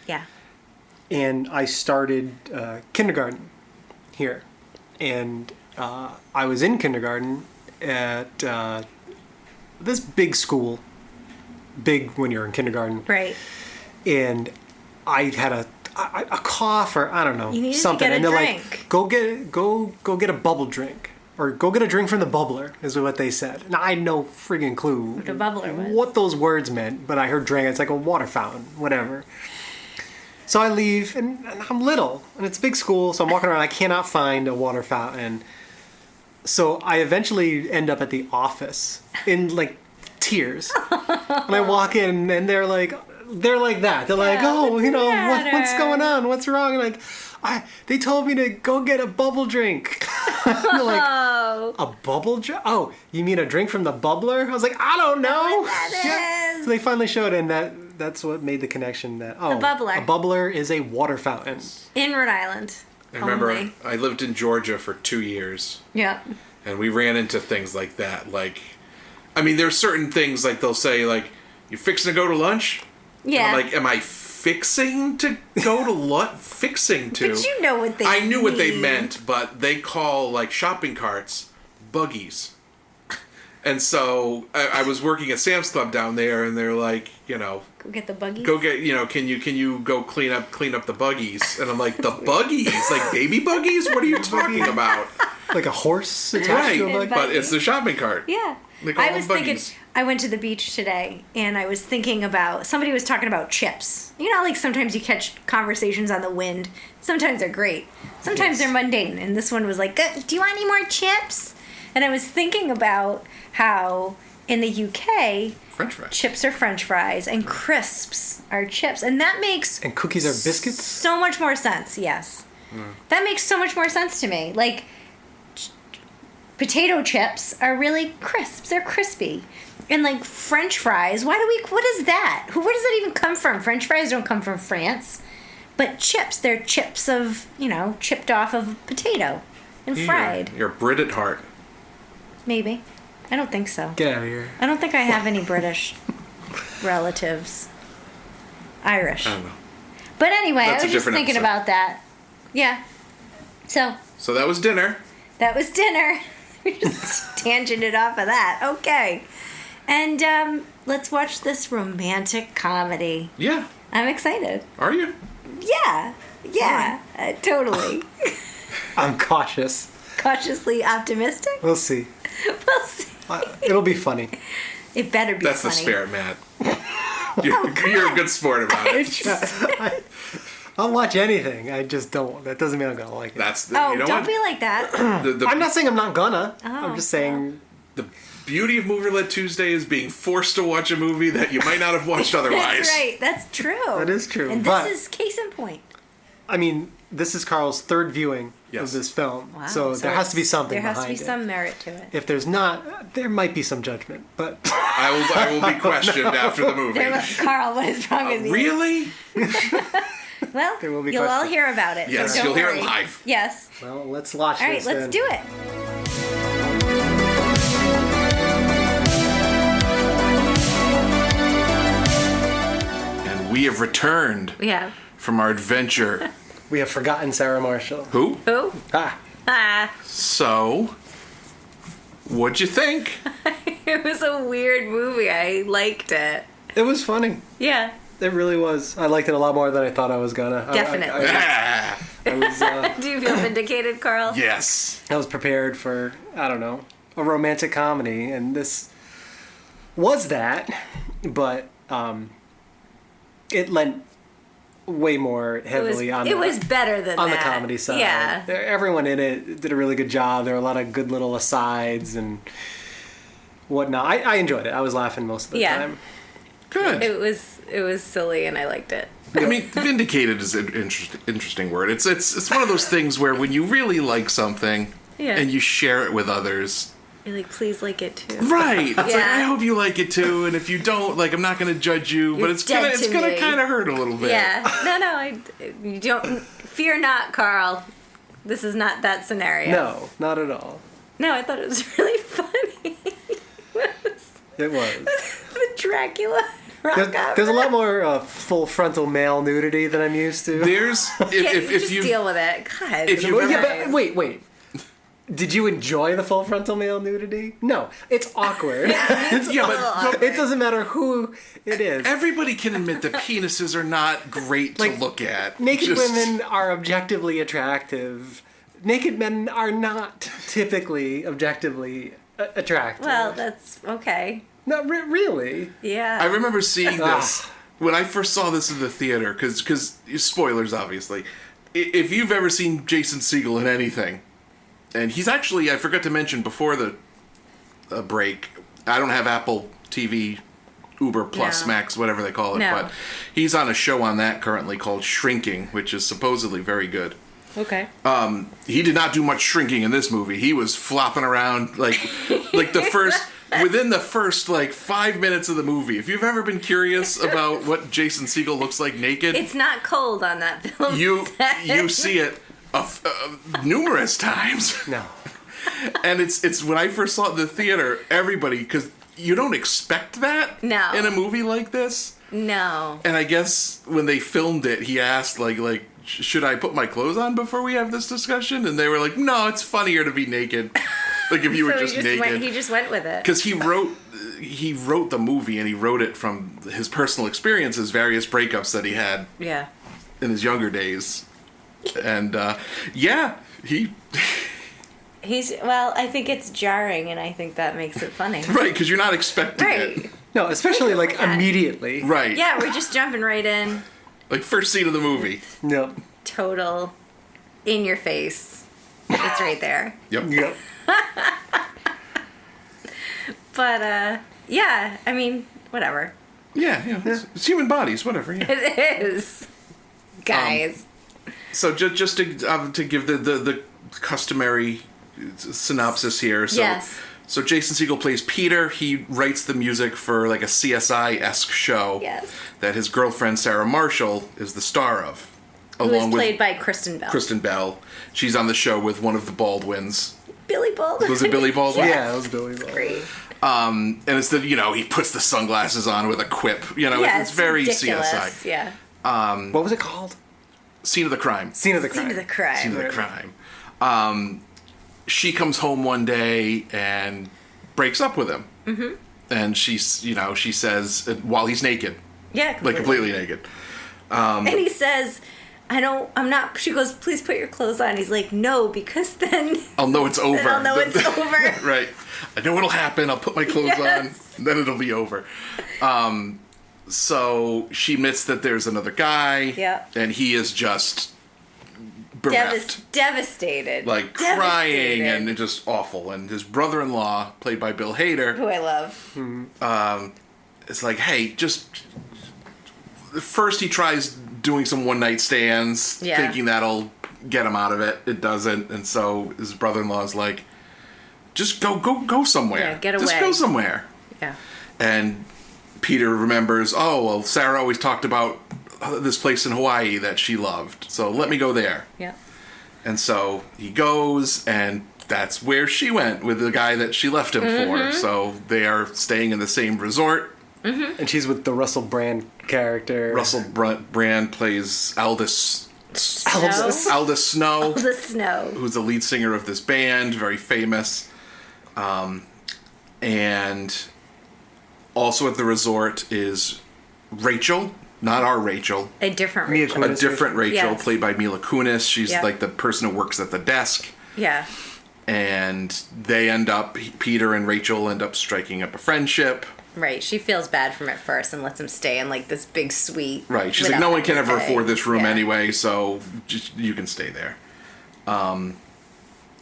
Yeah. and I started kindergarten here. And I was in kindergarten at this big school, big when you're in kindergarten, Right. and I had a cough or I don't know You needed to something, get a and they're drink. like, go get a bubble drink or go get a drink from the bubbler is what they said. Now I had no friggin' clue What a bubbler was. what those words meant, but I heard drink. It's like a water fountain, whatever. So I leave, and I'm little, and it's a big school, so I'm walking around. I cannot find a water fountain. So I eventually end up at the office in like tears, and I walk in, and they're like that. They're like, oh, what's you know, the what's matter?" going on? What's wrong? And like, they told me to go get a bubble drink. They're like, Oh. a bubble drink? Oh, you mean a drink from the bubbler? I was like, I don't know. What that is. So they finally showed, and that's what made the connection that bubbler. a bubbler is a water fountain. In Rhode Island. I remember Only. I lived in Georgia for 2 years, Yep. and we ran into things like that. Like, I mean, there's certain things like they'll say like, "You fixing to go to lunch?" Yeah. I'm like, am I fixing to go to lunch? Fixing to? But you know what they I knew what they mean. meant, but they call like shopping carts buggies. And so I was working at Sam's Club down there, and they're like, Go get the buggy. go get, can you go clean up the buggies? And I'm like, the buggies, like baby buggies? What are you talking about? Like a horse attached Right, to a buggy. but it's the shopping cart. Yeah. They call I them was thinking, buggies. I went to the beach today and I was thinking about, somebody was talking about chips. You know, like sometimes you catch conversations on the wind. Sometimes they're great. Sometimes they're mundane. And this one was like, do you want any more chips? And I was thinking about how in the UK, French fries. chips are French fries and crisps are chips. And that makes And cookies are biscuits? so much more sense, yes. That makes so much more sense to me. Like, potato chips are really crisps. They're crispy. And like French fries, what is that? Where does that even come from? French fries don't come from France. But chips, they're chips of, chipped off of potato and fried. You're Brit at heart. Maybe. I don't think so. Get out of here. I don't think I have any British relatives. Irish. I don't know. But anyway, That's I a was just different thinking episode. about that. Yeah. So, So that was dinner. that was dinner. We just tangented off of that. Okay. And let's watch this romantic comedy. Yeah. I'm excited. Are you? Yeah. Yeah. Totally. I'm cautious. Cautiously optimistic. We'll see. We'll see. It'll be funny. It better be That's funny. the spirit, Matt. You're a good sport about it. I'll watch anything. I just don't. That doesn't mean I'm gonna like it. That's the, Oh, you know don't what? be like that. I'm not saying I'm not gonna. Oh, I'm just saying. The beauty of Movie Roulette Tuesday is being forced to watch a movie that you might not have watched otherwise. That's right. That's true. That is true, And but- this is case in point. I mean, this is Carl's third viewing Yes. of this film, Wow. so there has to be something There has to behind be it. some merit to it. If there's not, there might be some judgment, but I will be questioned after the movie. Carl, what is wrong with you? Really? Well, There will be you'll all questions. hear about it. Yes, so don't you'll hear it worry. live. Yes. Well, let's watch All right, this let's then. do it. And we have returned We have. from our adventure. We have forgotten Sarah Marshall. Who? Who? Ah, Ah. So, what'd you think? It was a weird movie. I liked it. it was funny. Yeah, It really was. I liked it a lot more than I thought I was gonna. Definitely. Ah, I was, do you feel vindicated, Carl? yes. I was prepared for, I don't know, a romantic comedy, and this was that, but it lent way more heavily on It was better than on that. the comedy side. Yeah. Everyone in it did a really good job. There were a lot of good little asides and whatnot. I enjoyed it. I was laughing most of the Yeah. time. Good. It was silly, and I liked it. I mean, vindicated is an interesting word. It's one of those things where when you really like something Yeah. and you share it with others, You're like, please like it too. right? It's like, Yeah. I hope you like it too, and if you don't, like, I'm not going to judge you, but You're it's dead to gonna me. kind of hurt a little bit. Yeah. No, you don't. Fear not, Carl. This is not that scenario. No, not at all. No, I thought it was really funny. It was. The Dracula rock opera. There's a lot more full frontal male nudity than I'm used to. There's if Just you deal with it. God. if you've Yeah, ever- but wait. Did you enjoy the full frontal male nudity? No, it's awkward. yeah, but It doesn't matter who it is. everybody can admit that penises are not great Like, to look at. Naked Just- women are objectively attractive. Naked men are not typically objectively attractive. Well, that's okay. No, really. Yeah. I remember seeing Ah. this when I first saw this in the theater, because spoilers, obviously. If you've ever seen Jason Segel in anything, and he's actually, I forgot to mention before the break, I don't have Apple TV, Uber Plus, No. Max, whatever they call it, No. but he's on a show on that currently called Shrinking, which is supposedly very good. Okay. He did not do much shrinking in this movie. He was flopping around like the first within the first like 5 minutes of the movie. If you've ever been curious about what Jason Segel looks like naked, It's not cold on that film. you set. see it numerous times. No. And it's when I first saw it in the theater, everybody, because you don't expect that No. in a movie like this. No. And I guess when they filmed it, he asked like should I put my clothes on before we have this discussion? And they were like, no, it's funnier to be naked. Like if you were So just naked. he just went with it. Because he wrote the movie, and he wrote it from his personal experiences, various breakups that he had Yeah. in his younger days. And yeah, Well, I think it's jarring, and I think that makes it funny. right, because you're not expecting Right. it. No, especially like Yeah. immediately. Right. Yeah, we're just jumping right in. Like first scene of the movie. No. Total in your face. It's right there. Yep. Yep. But yeah, I mean, whatever. Yeah, it's human bodies, whatever. Yeah. It is. Guys. So just to give the customary synopsis here. So, Yes. So Jason Segel plays Peter. He writes the music for like a CSI-esque show Yes. that his girlfriend Sarah Marshall is the star of, Who is played by Kristen Bell. Kristen Bell. She's on the show with one of the Baldwins. Billy Baldwin. Was it Billy Baldwin? Yeah, it was Billy Bob. Great. And it's he puts the sunglasses on with a quip. Yeah, it's very ridiculous. CSI. Yeah. What was it called? Scene of the crime. Scene of the crime. Scene of the crime. Scene of the crime. She comes home one day and breaks up with him. Mm-hmm. And she says while he's naked, Yeah. like completely naked. And he says, I'm not, she goes, please put your clothes on. He's like, no, because then I'll know it's over. I'll know it's over. Right. I know what'll happen. I'll put my clothes on, and then it'll be over. So she admits that there's another guy. Yeah. And he is just bereft. Devastated. Like crying and just awful. And his brother-in-law, played by Bill Hader, who I love. it's like, hey, just... First he tries doing some one-night stands, Yeah. thinking that'll get him out of it. It doesn't. And so his brother-in-law's like, just go somewhere. Yeah, get Just away. go somewhere. Yeah. And Peter remembers, oh, well, Sarah always talked about this place in Hawaii that she loved. So let me go there. Yeah. And so he goes, and that's where she went with the guy that she left him for. So they are staying in the same resort. And she's with the Russell Brand character. Russell Brand plays Aldous Aldous. Aldous Snow, The snow. who's the lead singer of this band, very famous. And also at the resort is Rachel, not our Rachel, A different Mia Rachel. Kunis. a different Rachel, Yes. played by Mila Kunis. She's Yep. like the person who works at the desk. Yeah. And they end up, Peter and Rachel end up striking up a friendship. Right. She feels bad for him at first and lets him stay in like this big suite. Right. She's like, without no one can ever anything. afford this room Yeah. anyway, so just, you can stay there.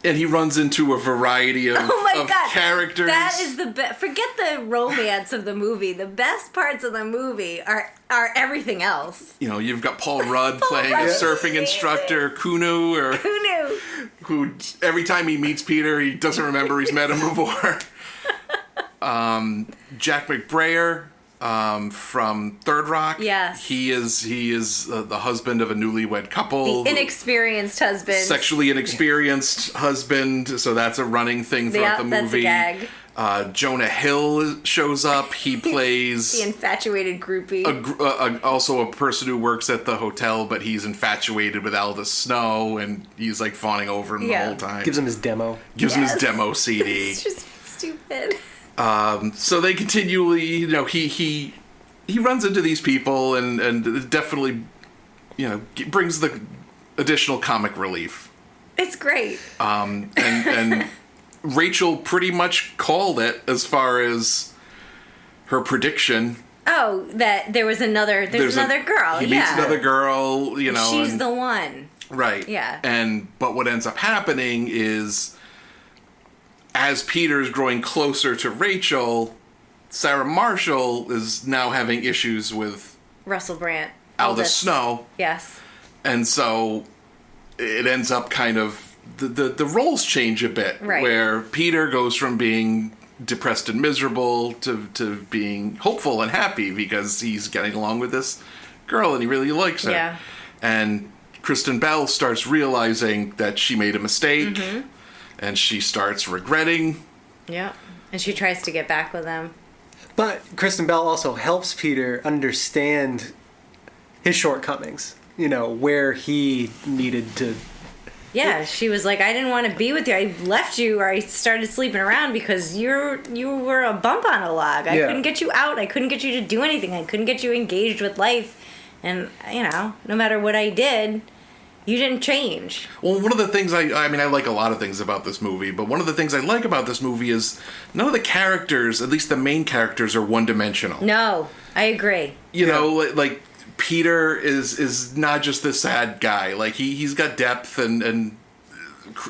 And he runs into a variety of, Oh my of God. characters. That is the best. Forget the romance of the movie. The best parts of the movie are everything else. You know, you've got Paul Rudd playing Rudd a is surfing amazing. instructor, Kunu, or Who knew? who every time he meets Peter, he doesn't remember he's met him before. Jack McBrayer from Third Rock. Yes. He is the husband of a newlywed couple. The inexperienced husband. Sexually inexperienced husband, so that's a running thing throughout the movie. That's a gag. Jonah Hill shows up. He plays The infatuated groupie. also a person who works at the hotel, but he's infatuated with Aldous Snow, and he's like fawning over him the Yeah. whole time. Gives him his demo. Gives him his Yes. demo CD. It's just stupid. So they continually, you know, he runs into these people, and definitely, you know, brings the additional comic relief. It's great. And Rachel pretty much called it as far as her prediction. Oh, that there was another. There's another girl. He Yeah. meets another girl, you know. She's and- the one. Right. Yeah. But what ends up happening is, as Peter's growing closer to Rachel, Sarah Marshall is now having issues with Russell Brand. Aldous Snow, Yes. and so it ends up kind of the roles change a bit, Right. where Peter goes from being depressed and miserable to being hopeful and happy because he's getting along with this girl and he really likes her. Yeah. And Kristen Bell starts realizing that she made a mistake, Mm-hmm. and she starts regretting. Yeah. And she tries to get back with him. But Kristen Bell also helps Peter understand his shortcomings. You know, where he needed to. Yeah, she was like, I didn't want to be with you. I left you, or I started sleeping around because you were a bump on a log. I Yeah. couldn't get you out. I couldn't get you to do anything. I couldn't get you engaged with life. And, you know, no matter what I did, you didn't change. Well, one of the things I mean, I like a lot of things about this movie, but one of the things I like about this movie is none of the characters, at least the main characters, are one-dimensional. No, I agree. You know, like Peter is not just the sad guy. Like he's got depth, and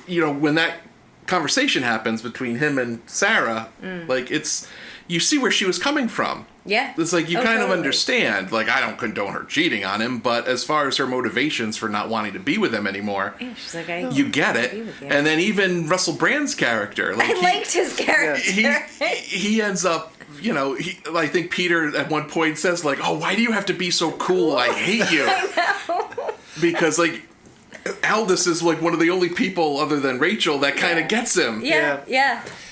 you know, when that conversation happens between him and Sarah, like you see where she was coming from. Yeah. It's like you Oh, kind of totally. understand. Like, I don't condone her cheating on him, but as far as her motivations for not wanting to be with him anymore, Yeah, she's like, you get it. agree with you. And then even Russell Brand's character, like I liked his character. he ends up, you know, I think Peter at one point says like, "Oh, why do you have to be so cool? I hate you." Because like Aldous is like one of the only people other than Rachel that kind of gets him. Yeah.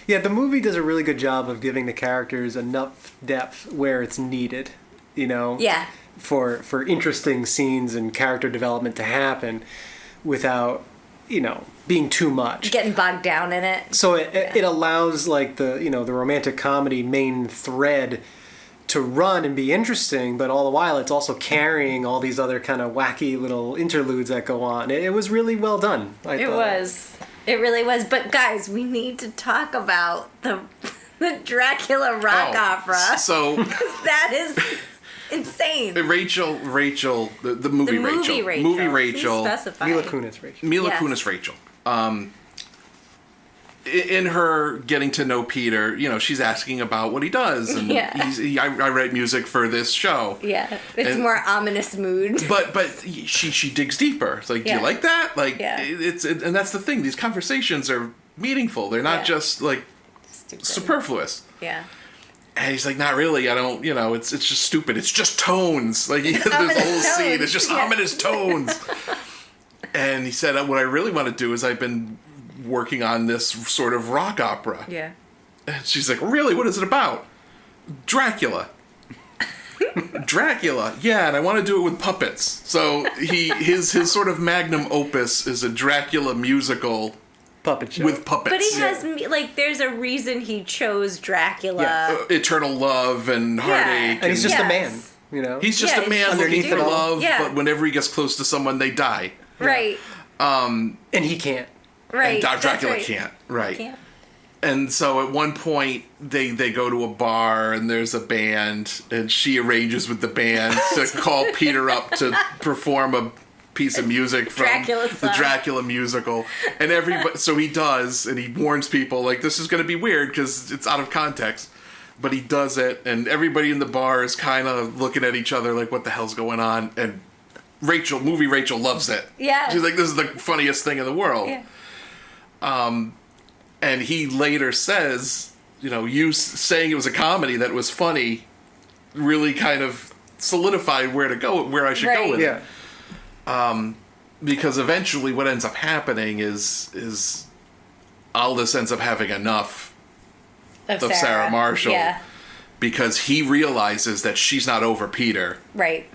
Yeah, the movie does a really good job of giving the characters enough depth where it's needed, you know? Yeah. For interesting scenes and character development to happen without, you know, being too much. Getting bogged down in it. So it allows like the romantic comedy main thread to run and be interesting, but all the while it's also carrying all these other kind of wacky little interludes that go on. It was really well done. I thought. It really was. But guys, we need to talk about the Dracula rock opera. So That is insane. Rachel, the movie The Rachel. movie Movie Rachel. Rachel. Please specify. Mila Kunis, Rachel. Mila Yes. Kunis Rachel. In her getting to know Peter, you know, she's asking about what he does, and Yeah. I write music for this show. Yeah. It's And- more ominous mood. But she digs deeper. It's like, do Yeah. you like that? Like, Yeah. and that's the thing. These conversations are meaningful. They're not Yeah. just like Stupid. superfluous. Yeah. And he's like, not really. I don't, it's just stupid. It's just tones. Like, there's a whole Ominous scene. tones. It's just Yeah. ominous tones. And he said, what I really want to do is I've been working on this sort of rock opera. Yeah. And she's like, really? What is it about? Dracula. Dracula. Yeah, and I want to do it with puppets. So his sort of magnum opus is a Dracula musical Puppet show. with puppets. But he has, there's a reason he chose Dracula. Yeah. Eternal love and heartache. and he's just a man, Yes. He's just Yeah, a man he's looking underneath for it all. love, Yeah. but whenever he gets close to someone, they die. Right. and he can't. Right. And that's Dracula right. can't. Right. Can't. And so at one point, they go to a bar and there's a band, and she arranges with the band to call Peter up to perform a piece of music from Dracula the song. Dracula musical. And everybody, so he does, and he warns people, like, this is going to be weird because it's out of context. But he does it, and everybody in the bar is kind of looking at each other like, what the hell's going on? And Rachel loves it. Yeah. She's like, this is the funniest thing in the world. Yeah. And he later says, you saying it was a comedy that was funny really kind of solidified where I should go Right. with it. Yeah. Because eventually what ends up happening is Aldous ends up having enough of Sarah Marshall. Yeah. Because he realizes that she's not over Peter. Right.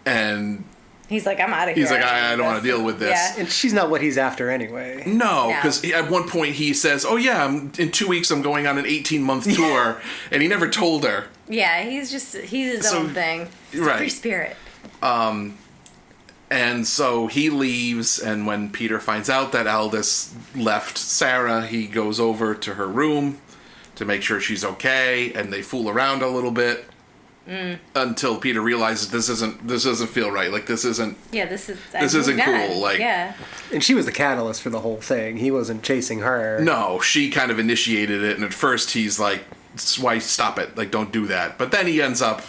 And He's like, I'm out of here. he's like, I don't want to deal with this. Yeah. And she's not what he's after anyway. No, No. because at one point he says, "Oh yeah, in 2 weeks I'm going on an 18-month tour," and he never told her. Yeah, he's his So- own thing. He's right. a free spirit. And so he leaves, and when Peter finds out that Aldous left Sarah, he goes over to her room to make sure she's okay, and they fool around a little bit until Peter realizes this doesn't feel right. Like this isn't This isn't cool, like- yeah. And she was the catalyst for the whole thing. He wasn't chasing her. No, she kind of initiated it, and at first he's like, "Why stop it? Like, don't do that." But then he ends up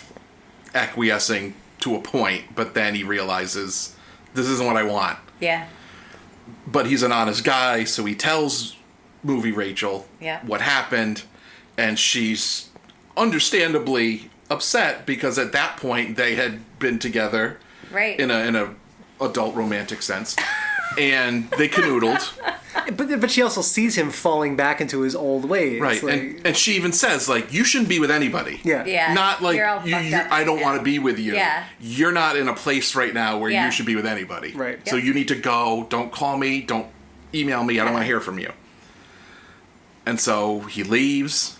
acquiescing to a point, but then he realizes this isn't what I want. Yeah. But he's an honest guy, so he tells movie Rachel Yeah. what happened, and she's understandably upset because at that point they had been together Right. in a adult romantic sense, and they canoodled. But she also sees him falling back into his old ways. Right, Like, and she even says, like, you shouldn't be with anybody. yeah. Yeah. Not like, You're all fucked up. I don't Yeah. want to be with you. Yeah. You're not in a place right now where Yeah. you should be with anybody. Right. So Yep. you need to go. Don't call me. Don't email me. I don't want to hear from you. And so he leaves,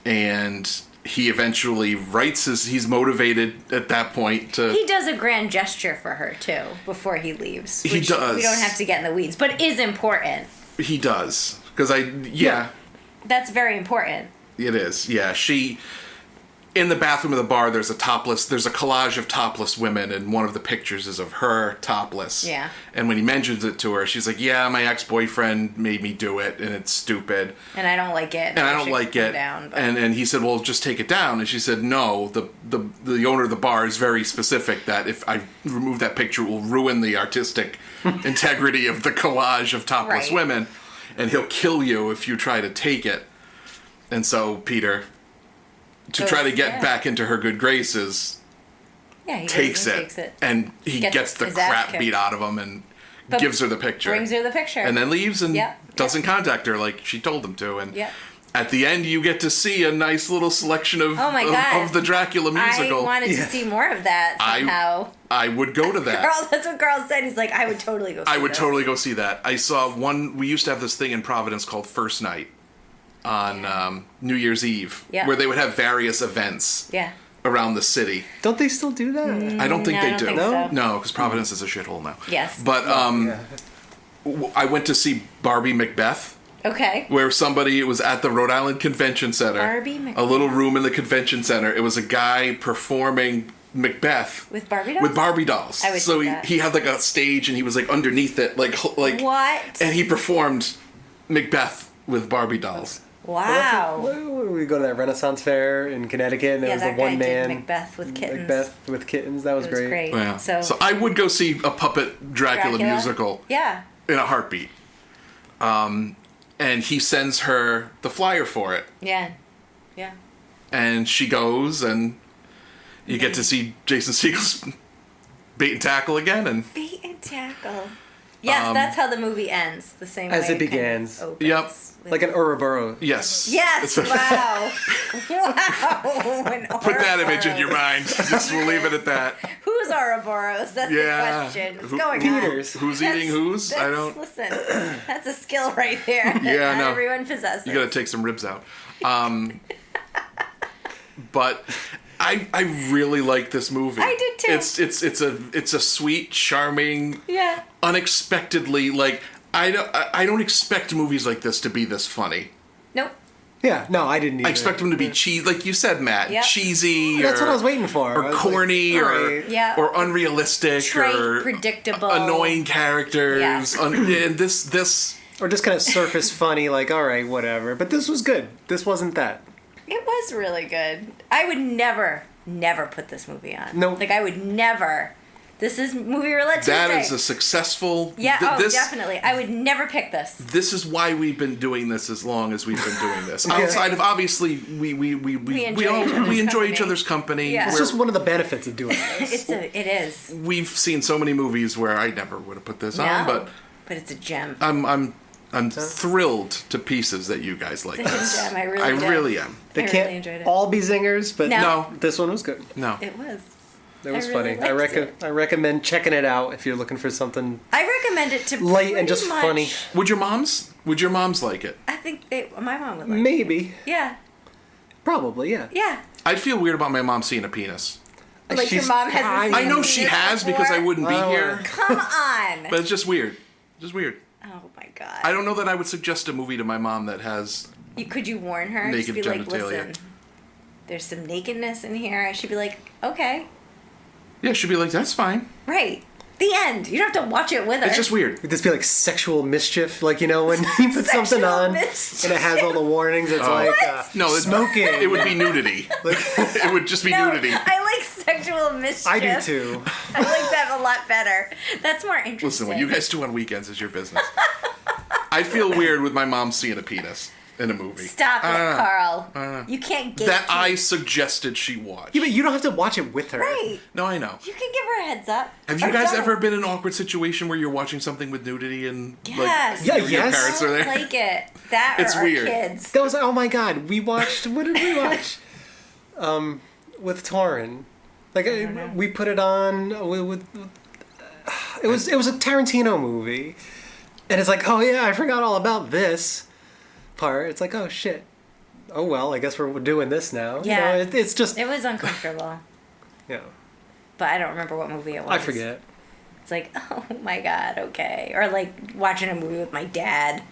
and he eventually writes he's motivated at that point to... He does a grand gesture for her too before he leaves. He which does. We don't have to get in the weeds, but is important. He does. Because That's very important. it is. Yeah, she... In the bathroom of the bar, there's a collage of topless women, and one of the pictures is of her topless. Yeah. And when he mentions it to her, she's like, yeah, my ex-boyfriend made me do it, and it's stupid. And I don't like it. And I don't should like come it. Down, but- And he said, well, just take it down. And she said, no, the owner of the bar is very specific that if I remove that picture, it will ruin the artistic integrity of the collage of topless Right. women, and he'll kill you if you try to take it. And so Peter, to try to get Yeah. back into her good graces, yeah, he takes goes it, and he Gets gets the his ass crap kicked. beat out of him and But gives her the picture. Brings her the picture. And then leaves and Yep. doesn't contact her like she told him to. And Yep. at the end, you get to see a nice little selection of, Oh my God. of the Dracula musical. I wanted to see more of that somehow. I would go to that. Carl, that's what Carl said. He's like, I would totally go see I would this. totally go see that. I saw one. We used to have this thing in Providence called First Night on New Year's Eve, Yeah. where they would have various events Yeah. around the city. Don't they still do that? I don't think No, they I don't do. think so. No, because Providence is a shithole now. Yes. But I went to see Barbie Macbeth, Okay. where it was at the Rhode Island Convention Center. Barbie Macbeth. A little room in the convention center. It was a guy performing Macbeth With Barbie dolls? with Barbie dolls. I would so see that. he had like a stage and he was like underneath it, like What? and he performed Macbeth with Barbie dolls. Wow. We go to that Renaissance fair in Connecticut, and there Yeah, was that the one guy man did Macbeth with kittens. Macbeth with kittens. That was, It was great. Yeah. So, I would go see a puppet Dracula musical Yeah. in a heartbeat. And he sends her the flyer for it. Yeah. Yeah. and she goes, and you get to see Jason Segel's bait and tackle again, and Bait and tackle. Yes, that's how the movie ends. The same As way it begins. Kind of opens Yep. with- Like an Ouroboros. yes. Yes. It's a- Wow. Wow. Put that image in your mind. Just we'll leave it at that. Who's Ouroboros? That's Yeah. the question. What's Who- going Peters. on? Who's eating whose? I don't. Listen, that's a skill right there. that Yeah, not no. everyone possesses. You got to take some ribs out. But I really like this movie. I did too. It's a sweet, charming, Yeah. unexpectedly like I don't expect movies like this to be this funny. Nope. Yeah, no, I didn't either. I expect them to be cheesy, like you said, Matt. Yep. Cheesy. That's or, what I was waiting for. I Or was like, corny, all or right. Yeah. or unrealistic, Trite, or predictable. annoying characters. Yeah. And this. Or just kind of surface funny, like, all right, whatever. But this was good. This wasn't that. It was really good. I would never put this movie on. Nope. Like, I would never. This is Movie Roulette Tuesday. That is a successful. Yeah, this, definitely. I would never pick this. This is why we've been doing this as long as we've been doing this. Outside of obviously we enjoy each other's company. Yeah. It's just one of the benefits of doing this. It is. We've seen so many movies where I never would have put this on, No, but it's a gem. I'm thrilled to pieces that you guys like It's a this. gem. I really did. am. They I can't really enjoyed it. all be zingers, but No. this one was good. No. It was. It was I really funny. liked I recommend checking it out if you're looking for something I recommend it to light and pretty just much- funny. Would your moms like it? I think my mom would like it. Maybe. Yeah. Probably, yeah. Yeah. I'd feel weird about my mom seeing a penis. Like your mom hasn't I seen know a she penis has because I before? wouldn't be Oh. here. Come on. But it's just weird. Just weird. Oh my god. I don't know that I would suggest a movie to my mom that has. Could you warn her? Naked Just be like, genitalia. listen, there's some nakedness in here. She'd be like, okay, Yeah, she'd be like, that's fine. right. The end. You don't have to watch it with her. It's just weird. Would this be like sexual mischief? Like, you know, when you put something Sexual on mischief. and it has all the warnings, it's like No, it's smoking. It would be nudity. It would just be No, nudity. I like sexual mischief. I do too. I like that a lot better. That's more interesting. Listen, what you guys do on weekends is your business. I feel weird with my mom seeing a penis in a movie. Stop it, I don't know. Carl. You can't get That I suggested she watch. Yeah, but you don't have to watch it with her. right. No, I know. You can give her a heads up. Have you Or guys don't. ever been in an awkward situation where you're watching something with nudity and Yes. Yeah, your yes. parents I are don't there? like it. That or It's our weird. kids. That was like, oh my god, we watched. What did we watch? With Torin, like we put it on with it was a Tarantino movie, and it's like, oh yeah, I forgot all about this part. It's like, oh shit, oh well, I guess we're doing this now. Yeah. You know, it's just It was uncomfortable, yeah. but I don't remember what movie it was. I forget. It's like, oh my god, okay. Or like watching a movie with my dad.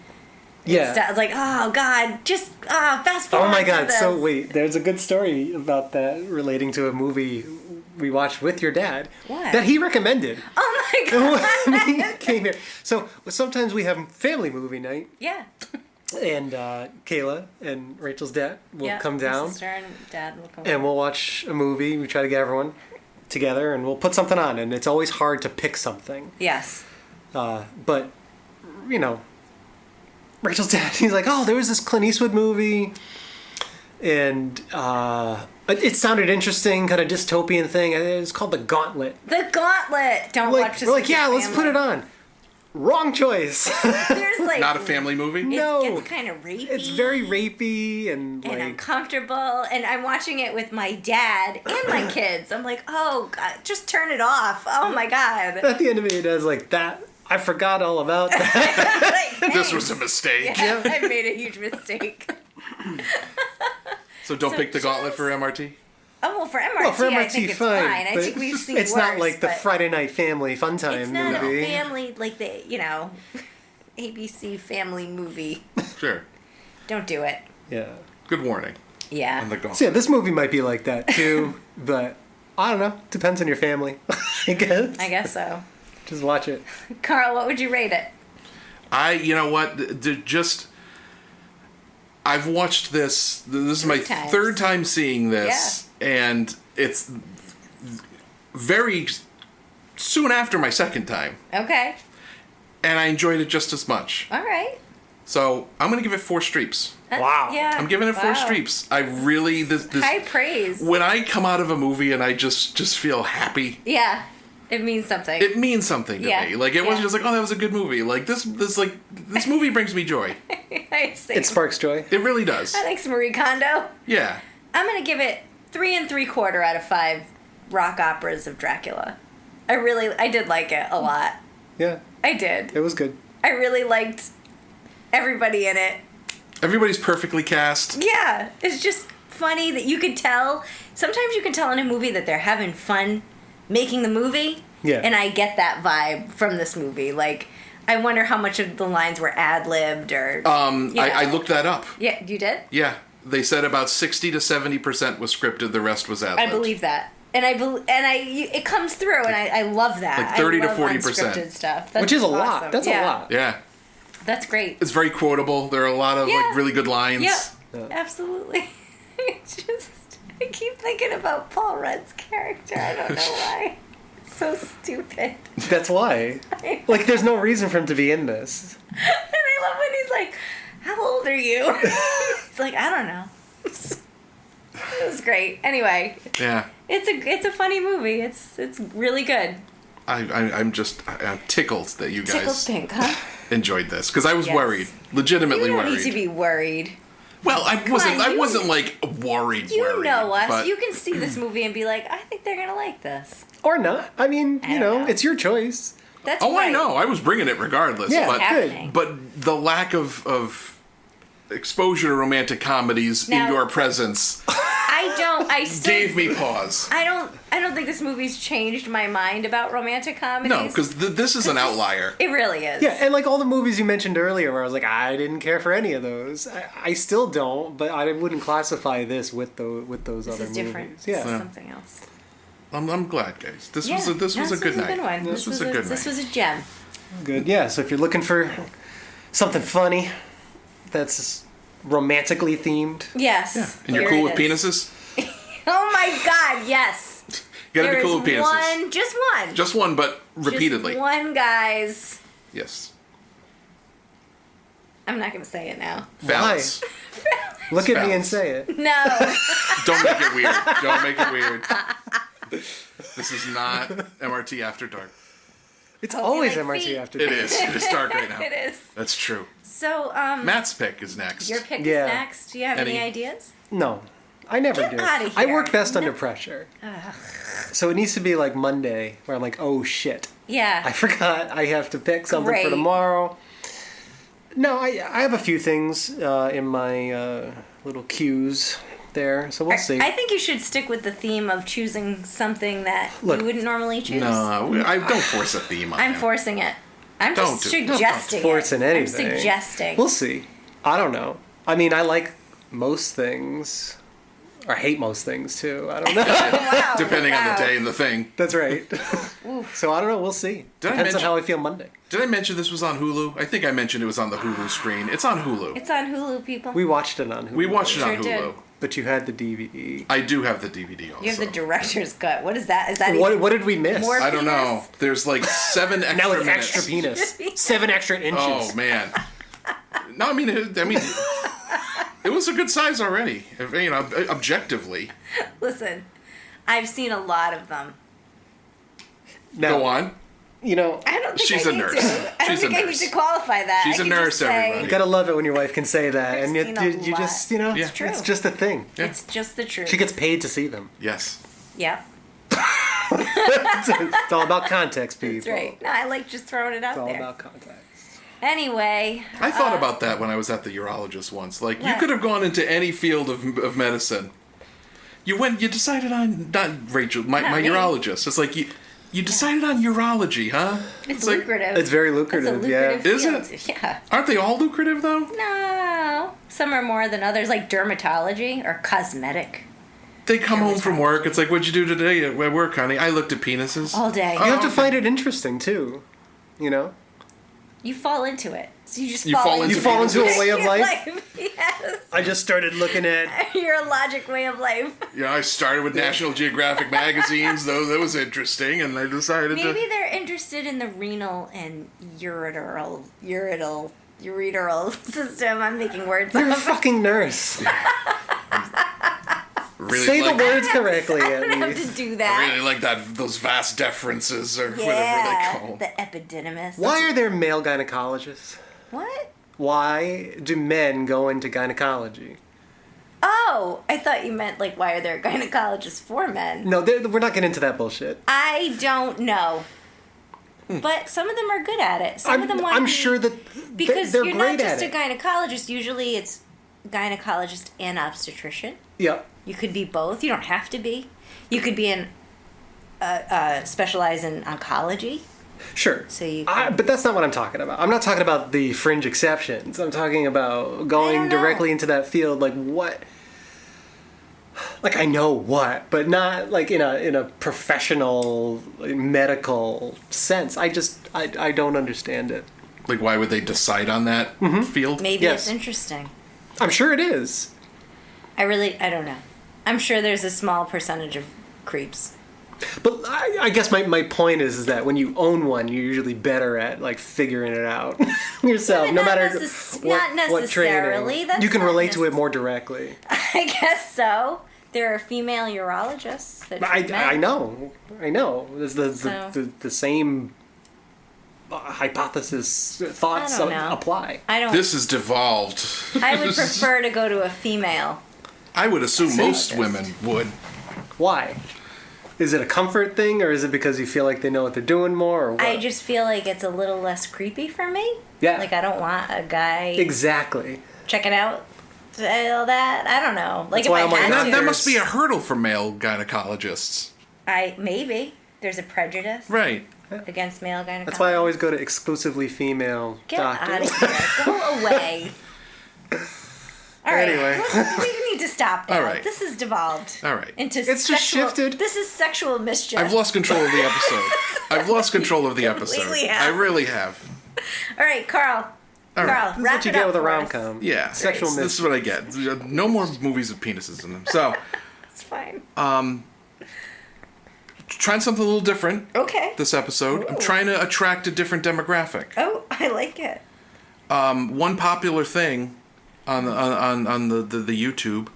Yeah. It's like, oh god, just fast forward. Oh my to god! this. So wait, there's a good story about that relating to a movie we watched with your dad. What? That he recommended. Oh my god. When he came here. So sometimes we have family movie night, Yeah. and Kayla and Rachel's dad will Yeah, come my down, sister and dad will come. and we'll watch a movie. We try to get everyone together, and we'll put something on. And it's always hard to pick something, Yes. but you know, Rachel's dad, he's like, oh, there was this Clint Eastwood movie, and it sounded interesting, kind of dystopian thing. It was called The Gauntlet. The Gauntlet. Don't Like, watch this. we're like, with yeah, your let's put it family. on. Wrong choice. There's like Not a family movie? No. It's kind of rapey. It's very rapey and and like uncomfortable, and I'm watching it with my dad and my kids. I'm like, oh god, just turn it off. Oh my god. at the end of it is like that. I forgot all about that. Like, This hey, was a mistake. yeah, I made a huge mistake. So don't So pick the gauntlet just- for MRT? Oh well, for MRT, Well, for I MRT, think it's fine. fine. I but think we've seen it's worse, not like the but Friday Night Family Fun Time It's not movie. a family like the ABC family movie. Sure. Don't do it. Yeah. Good warning Yeah. on the gauntlet. So yeah, this movie might be like that too, but I don't know. Depends on your family, I guess. I guess so. Just watch it. Carl, what would you rate it? You know what? Just I've watched this. This is my Three times. third time seeing this, and it's very soon after my second time, Okay. and I enjoyed it just as much. All right. So I'm gonna give it 4 streeps. Wow. Yeah. I'm giving it 4 wow. streeps. I really this High praise. when I come out of a movie and I just feel happy. Yeah. It means something. It means something to Yeah, me. Like it wasn't yeah. just like, oh, that was a good movie. Like this movie brings me joy. I see. It sparks joy. It really does. Thanks, Marie Kondo. Yeah. I'm gonna give it 3 3/4 out of 5 rock operas of Dracula. I did like it a lot. Yeah, I did. it was good. I really liked everybody in it. Everybody's perfectly cast. Yeah, it's just funny that you could tell. Sometimes you can tell in a movie that they're having fun making the movie. Yeah. And I get that vibe from this movie. Like, I wonder how much of the lines were ad-libbed or... I looked that up. Yeah, you did? Yeah. They said about 60 to 70% was scripted, the rest was ad-libbed. I believe that. And it comes through, and I love that. Like 30 I to love 40%. unscripted stuff. That's Which is a awesome. lot. That's Yeah. a lot. Yeah. That's great. It's very quotable. There are a lot of Yeah. like really good lines. Yep, absolutely. I keep thinking about Paul Rudd's character. I don't know why. It's so stupid. That's why. Like, there's no reason for him to be in this. And I love when he's like, "How old are you?" He's like, "I don't know." It was great. Anyway, Yeah. it's a funny movie. It's really good. I'm tickled that you Tickled guys pink, huh? enjoyed this because I was Yes. worried, legitimately You don't worried. need to be worried. Well, I on, wasn't like worried. You worried, know us. but You can see this movie and be like, "I think they're gonna like this." Or not. I mean, I you don't know, know. it's your choice. That's Oh, right. I know. I was bringing it regardless. Yeah, but happening. but the lack of exposure to romantic comedies Now- in your presence I still gave me pause. I don't think this movie's changed my mind about romantic comedies. No, because this is an outlier. it really is. Yeah, and like all the movies you mentioned earlier where I was like, I didn't care for any of those. I still don't, but I wouldn't classify this with those This other is movies. different. Yeah. This is something else. I'm glad, guys. This Yeah, was a good night. one. This was a good night. This was a gem. Good. Yeah, so if you're looking for something funny that's romantically themed, Yes. And you're Here cool it with is. penises? Oh my God! Yes. You gotta There be cool is with penises. one, just one. Just one, but repeatedly. Just one, guys. Yes. I'm not gonna say it now. Phallus. look at me Phallus. and say it. No. Don't make it weird. Don't make it weird. This is not MRT After Dark. It's Hope you always like MRT feet. after It dark. is. It is dark right now. It is. That's true. So, Matt's pick is next. your pick Yeah. is next. Do you have any Any- ideas? No, I never Get do. outta I here. work best under pressure. So it needs to be like Monday, where I'm like, oh shit, Yeah. I forgot I have to pick something Great. for tomorrow. No, I have a few things in my little queues there, so we'll see. I think you should stick with the theme of choosing something that Look, you wouldn't normally choose. No, I don't force a theme on I'm him. forcing it. I'm just Don't do- suggesting forcing it. anything. I'm suggesting. We'll see. I don't know. I mean, I like most things, or hate most things too. I don't know. Wow, Depending on wow. the day and the thing. That's right. So I don't know. We'll see. Did I Depends on mention- how I feel Monday. Did I mention this was on Hulu? I think I mentioned it was on the Hulu screen. It's on Hulu. It's on Hulu, people. We watched it on Hulu. We watched it on Sure Hulu. did. But you had the DVD. I do have the DVD also. You have the director's cut. What is that? Is that What, even what did we miss? more I don't know. penis? There's like 7 extra Now it's minutes. extra penis. 7 extra inches. Oh man. No, I mean, it was a good size already. If, you know, objectively. Listen, I've seen a lot of them. Now, Go on. You know, I don't think She's I a need nurse. to. I don't She's a think I need nurse. to qualify that. She's I a can nurse, just say everybody. you gotta love it when your wife can say that, I've and seen a you lot. just, you know, Yeah. It's true. it's just a thing. Yeah. It's just the truth. She gets paid to see them. Yes. Yeah, It's all about context, people. that's right. No, I like just throwing it out It's all there. about context. Anyway, I thought about that when I was at the urologist once. Like, you What? could have gone into any field of medicine. You decided on, not Rachel, my Not me. urologist. It's like, you decided on urology, huh? it's like, lucrative. It's very It's a lucrative, lucrative Is field. it? Yeah. Aren't they all lucrative, though? No, some are more than others, like dermatology or cosmetic. They come home from work. It's like, what'd you do today at work, honey? I looked at penises. All day. You have to okay. find it interesting too. You know, You fall into it. So you just You fall fall into into you fall into a way of your life. Yes. I just started looking at. Your logic way of life. Yeah, I started with National Geographic magazines, though. That was interesting, and I decided Maybe to... they're interested in the renal and ureteral ureteral system. I'm making words You're a up. fucking nurse. Really Say like, the words correctly, I at don't have least. to do I that. really like those vast deferences or whatever they Yeah, call them. the epididymis. Why are there male gynecologists? What? Why do men go into gynecology? Oh, I thought you meant like why are there gynecologists for men? No, we're not getting into that bullshit. I don't know. But some of them are good at it. Some of them want I'm to be- sure that because they're you're great not just at a it. gynecologist. Usually, it's gynecologist and obstetrician. Yeah. You could be both. You don't have to be. You could be in specialize in oncology. Sure. So you But that's not what I'm talking about. I'm not talking about the fringe exceptions. I'm talking about going know. directly into that field. Like what? Like I know what, but not like in a professional medical sense. I don't understand it. Like, why would they decide on that field? Maybe Yes. it's interesting. I'm sure it is. I don't know. I'm sure there's a small percentage of creeps. But I guess my point is that when you own one, you're usually better at like figuring it out yourself, But no not matter not what necessarily. training. That's You can not relate to it more directly. I guess so. There are female urologists that treat men. I know. There's So- the same hypothesis thoughts I don't know. apply. I don't. This is devolved. I would prefer to go to a female. I would assume most Sexist. women would. Why? Is it a comfort thing, or is it because you feel like they know what they're doing more, or what? I just feel like it's a little less creepy for me. Yeah. Like I don't want a guy Exactly. checking out all that. I don't know. Like That's if why I I'm like, had That, to, that must be a hurdle for male gynecologists. maybe there's a prejudice Right. against male gynecologists. That's why I always go to exclusively female Get out doctors. of here. Go away. All right. Anyway. We need to stop now. All right. This has devolved. All right. Into It's just shifted. This is sexual mischief. I've lost control of the episode. I've lost control of the episode. Completely have. I really have. All right, Carl. All right. Carl, This is wrap what you it get up with a for us. rom-com. Yeah. Sexual This is what I get. No more movies with penises in them. So, It's fine. trying something a little different Okay. this episode. I'm trying to attract a different demographic. Oh, I like it. One popular thing on the YouTube,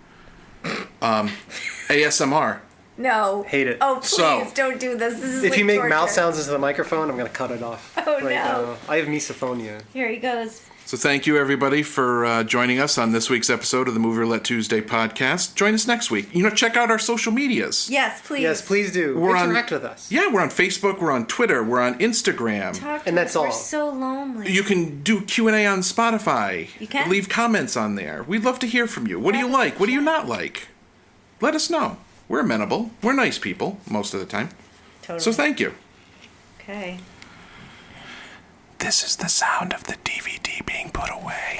ASMR. No. Hate it. Oh, please So- don't do this. This is If like you make torture. mouth sounds into the microphone, I'm gonna cut it off. Oh, no. now. I have misophonia. Here he goes. So thank you everybody for joining us on this week's episode of the Movie Roulette Tuesday podcast. Join us next week. Check out our social medias. Yes, please. Yes, please do. We're on- Interact with us. Yeah, we're on Facebook, we're on Twitter, we're on Instagram. Talk to And that's us. We're all. so lonely. You can do Q&A on Spotify. You can? Leave comments on there. We'd love to hear from you. What do you like? What do you not like? Let us know. We're amenable. We're nice people most of the time. Totally. So thank you. Okay. This is the sound of the DVD being put away.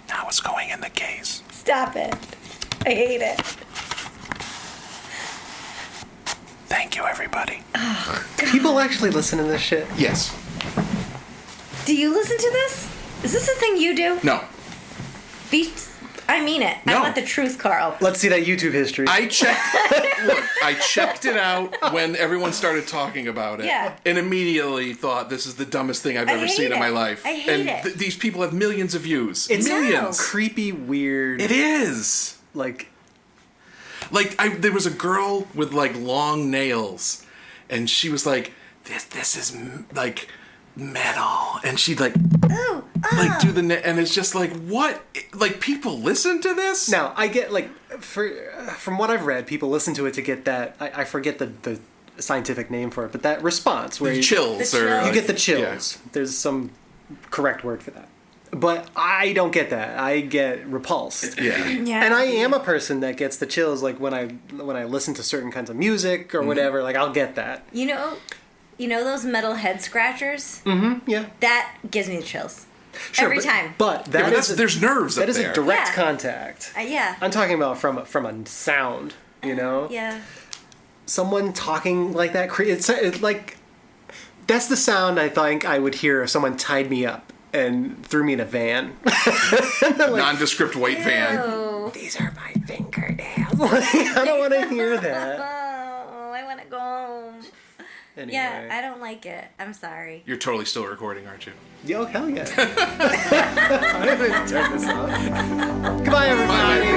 Now it's going in the case. Stop it. I hate it. Thank you, everybody. People actually listen to this shit. Yes. Do you listen to this? Is this a thing you do? No. I mean it. No. I want the truth, Carl. Let's see that YouTube history. I checked it out when everyone started talking about it. Yeah. And immediately thought this is the dumbest thing I've I ever hate seen in it. my life. I hate and it. these people have millions of views. It's millions. creepy, weird. It is. Like, There was a girl with like long nails, and she was like, "This is like metal," and she'd like do the and it's just like, what? Like, people listen to this? now I get like, from what I've read, people listen to it to get that. I forget the scientific name for it, but that response where Chills, The or chills. you get the chills. There's some correct word for that. But I don't get that. I get repulsed. Yeah. Yeah. And I am a person that gets the chills, like when I listen to certain kinds of music or whatever. Like I'll get that. You know those metal head scratchers? Yeah, That gives me the chills. sure, Every but, time. But Yeah, that but is there's nerves that up is there. a direct Yeah. contact. Yeah. I'm talking about from a sound. You know, Yeah. someone talking like that. It's like that's the sound I think I would hear if someone tied me up and threw me in a van. Nondescript white van. Oh. These are my fingernails. I don't want to hear that. Oh, I want to go home. Anyway. Yeah, I don't like it. I'm sorry. You're totally still recording, aren't you? Yo, hell yeah. I haven't turned this off. Goodbye, everybody.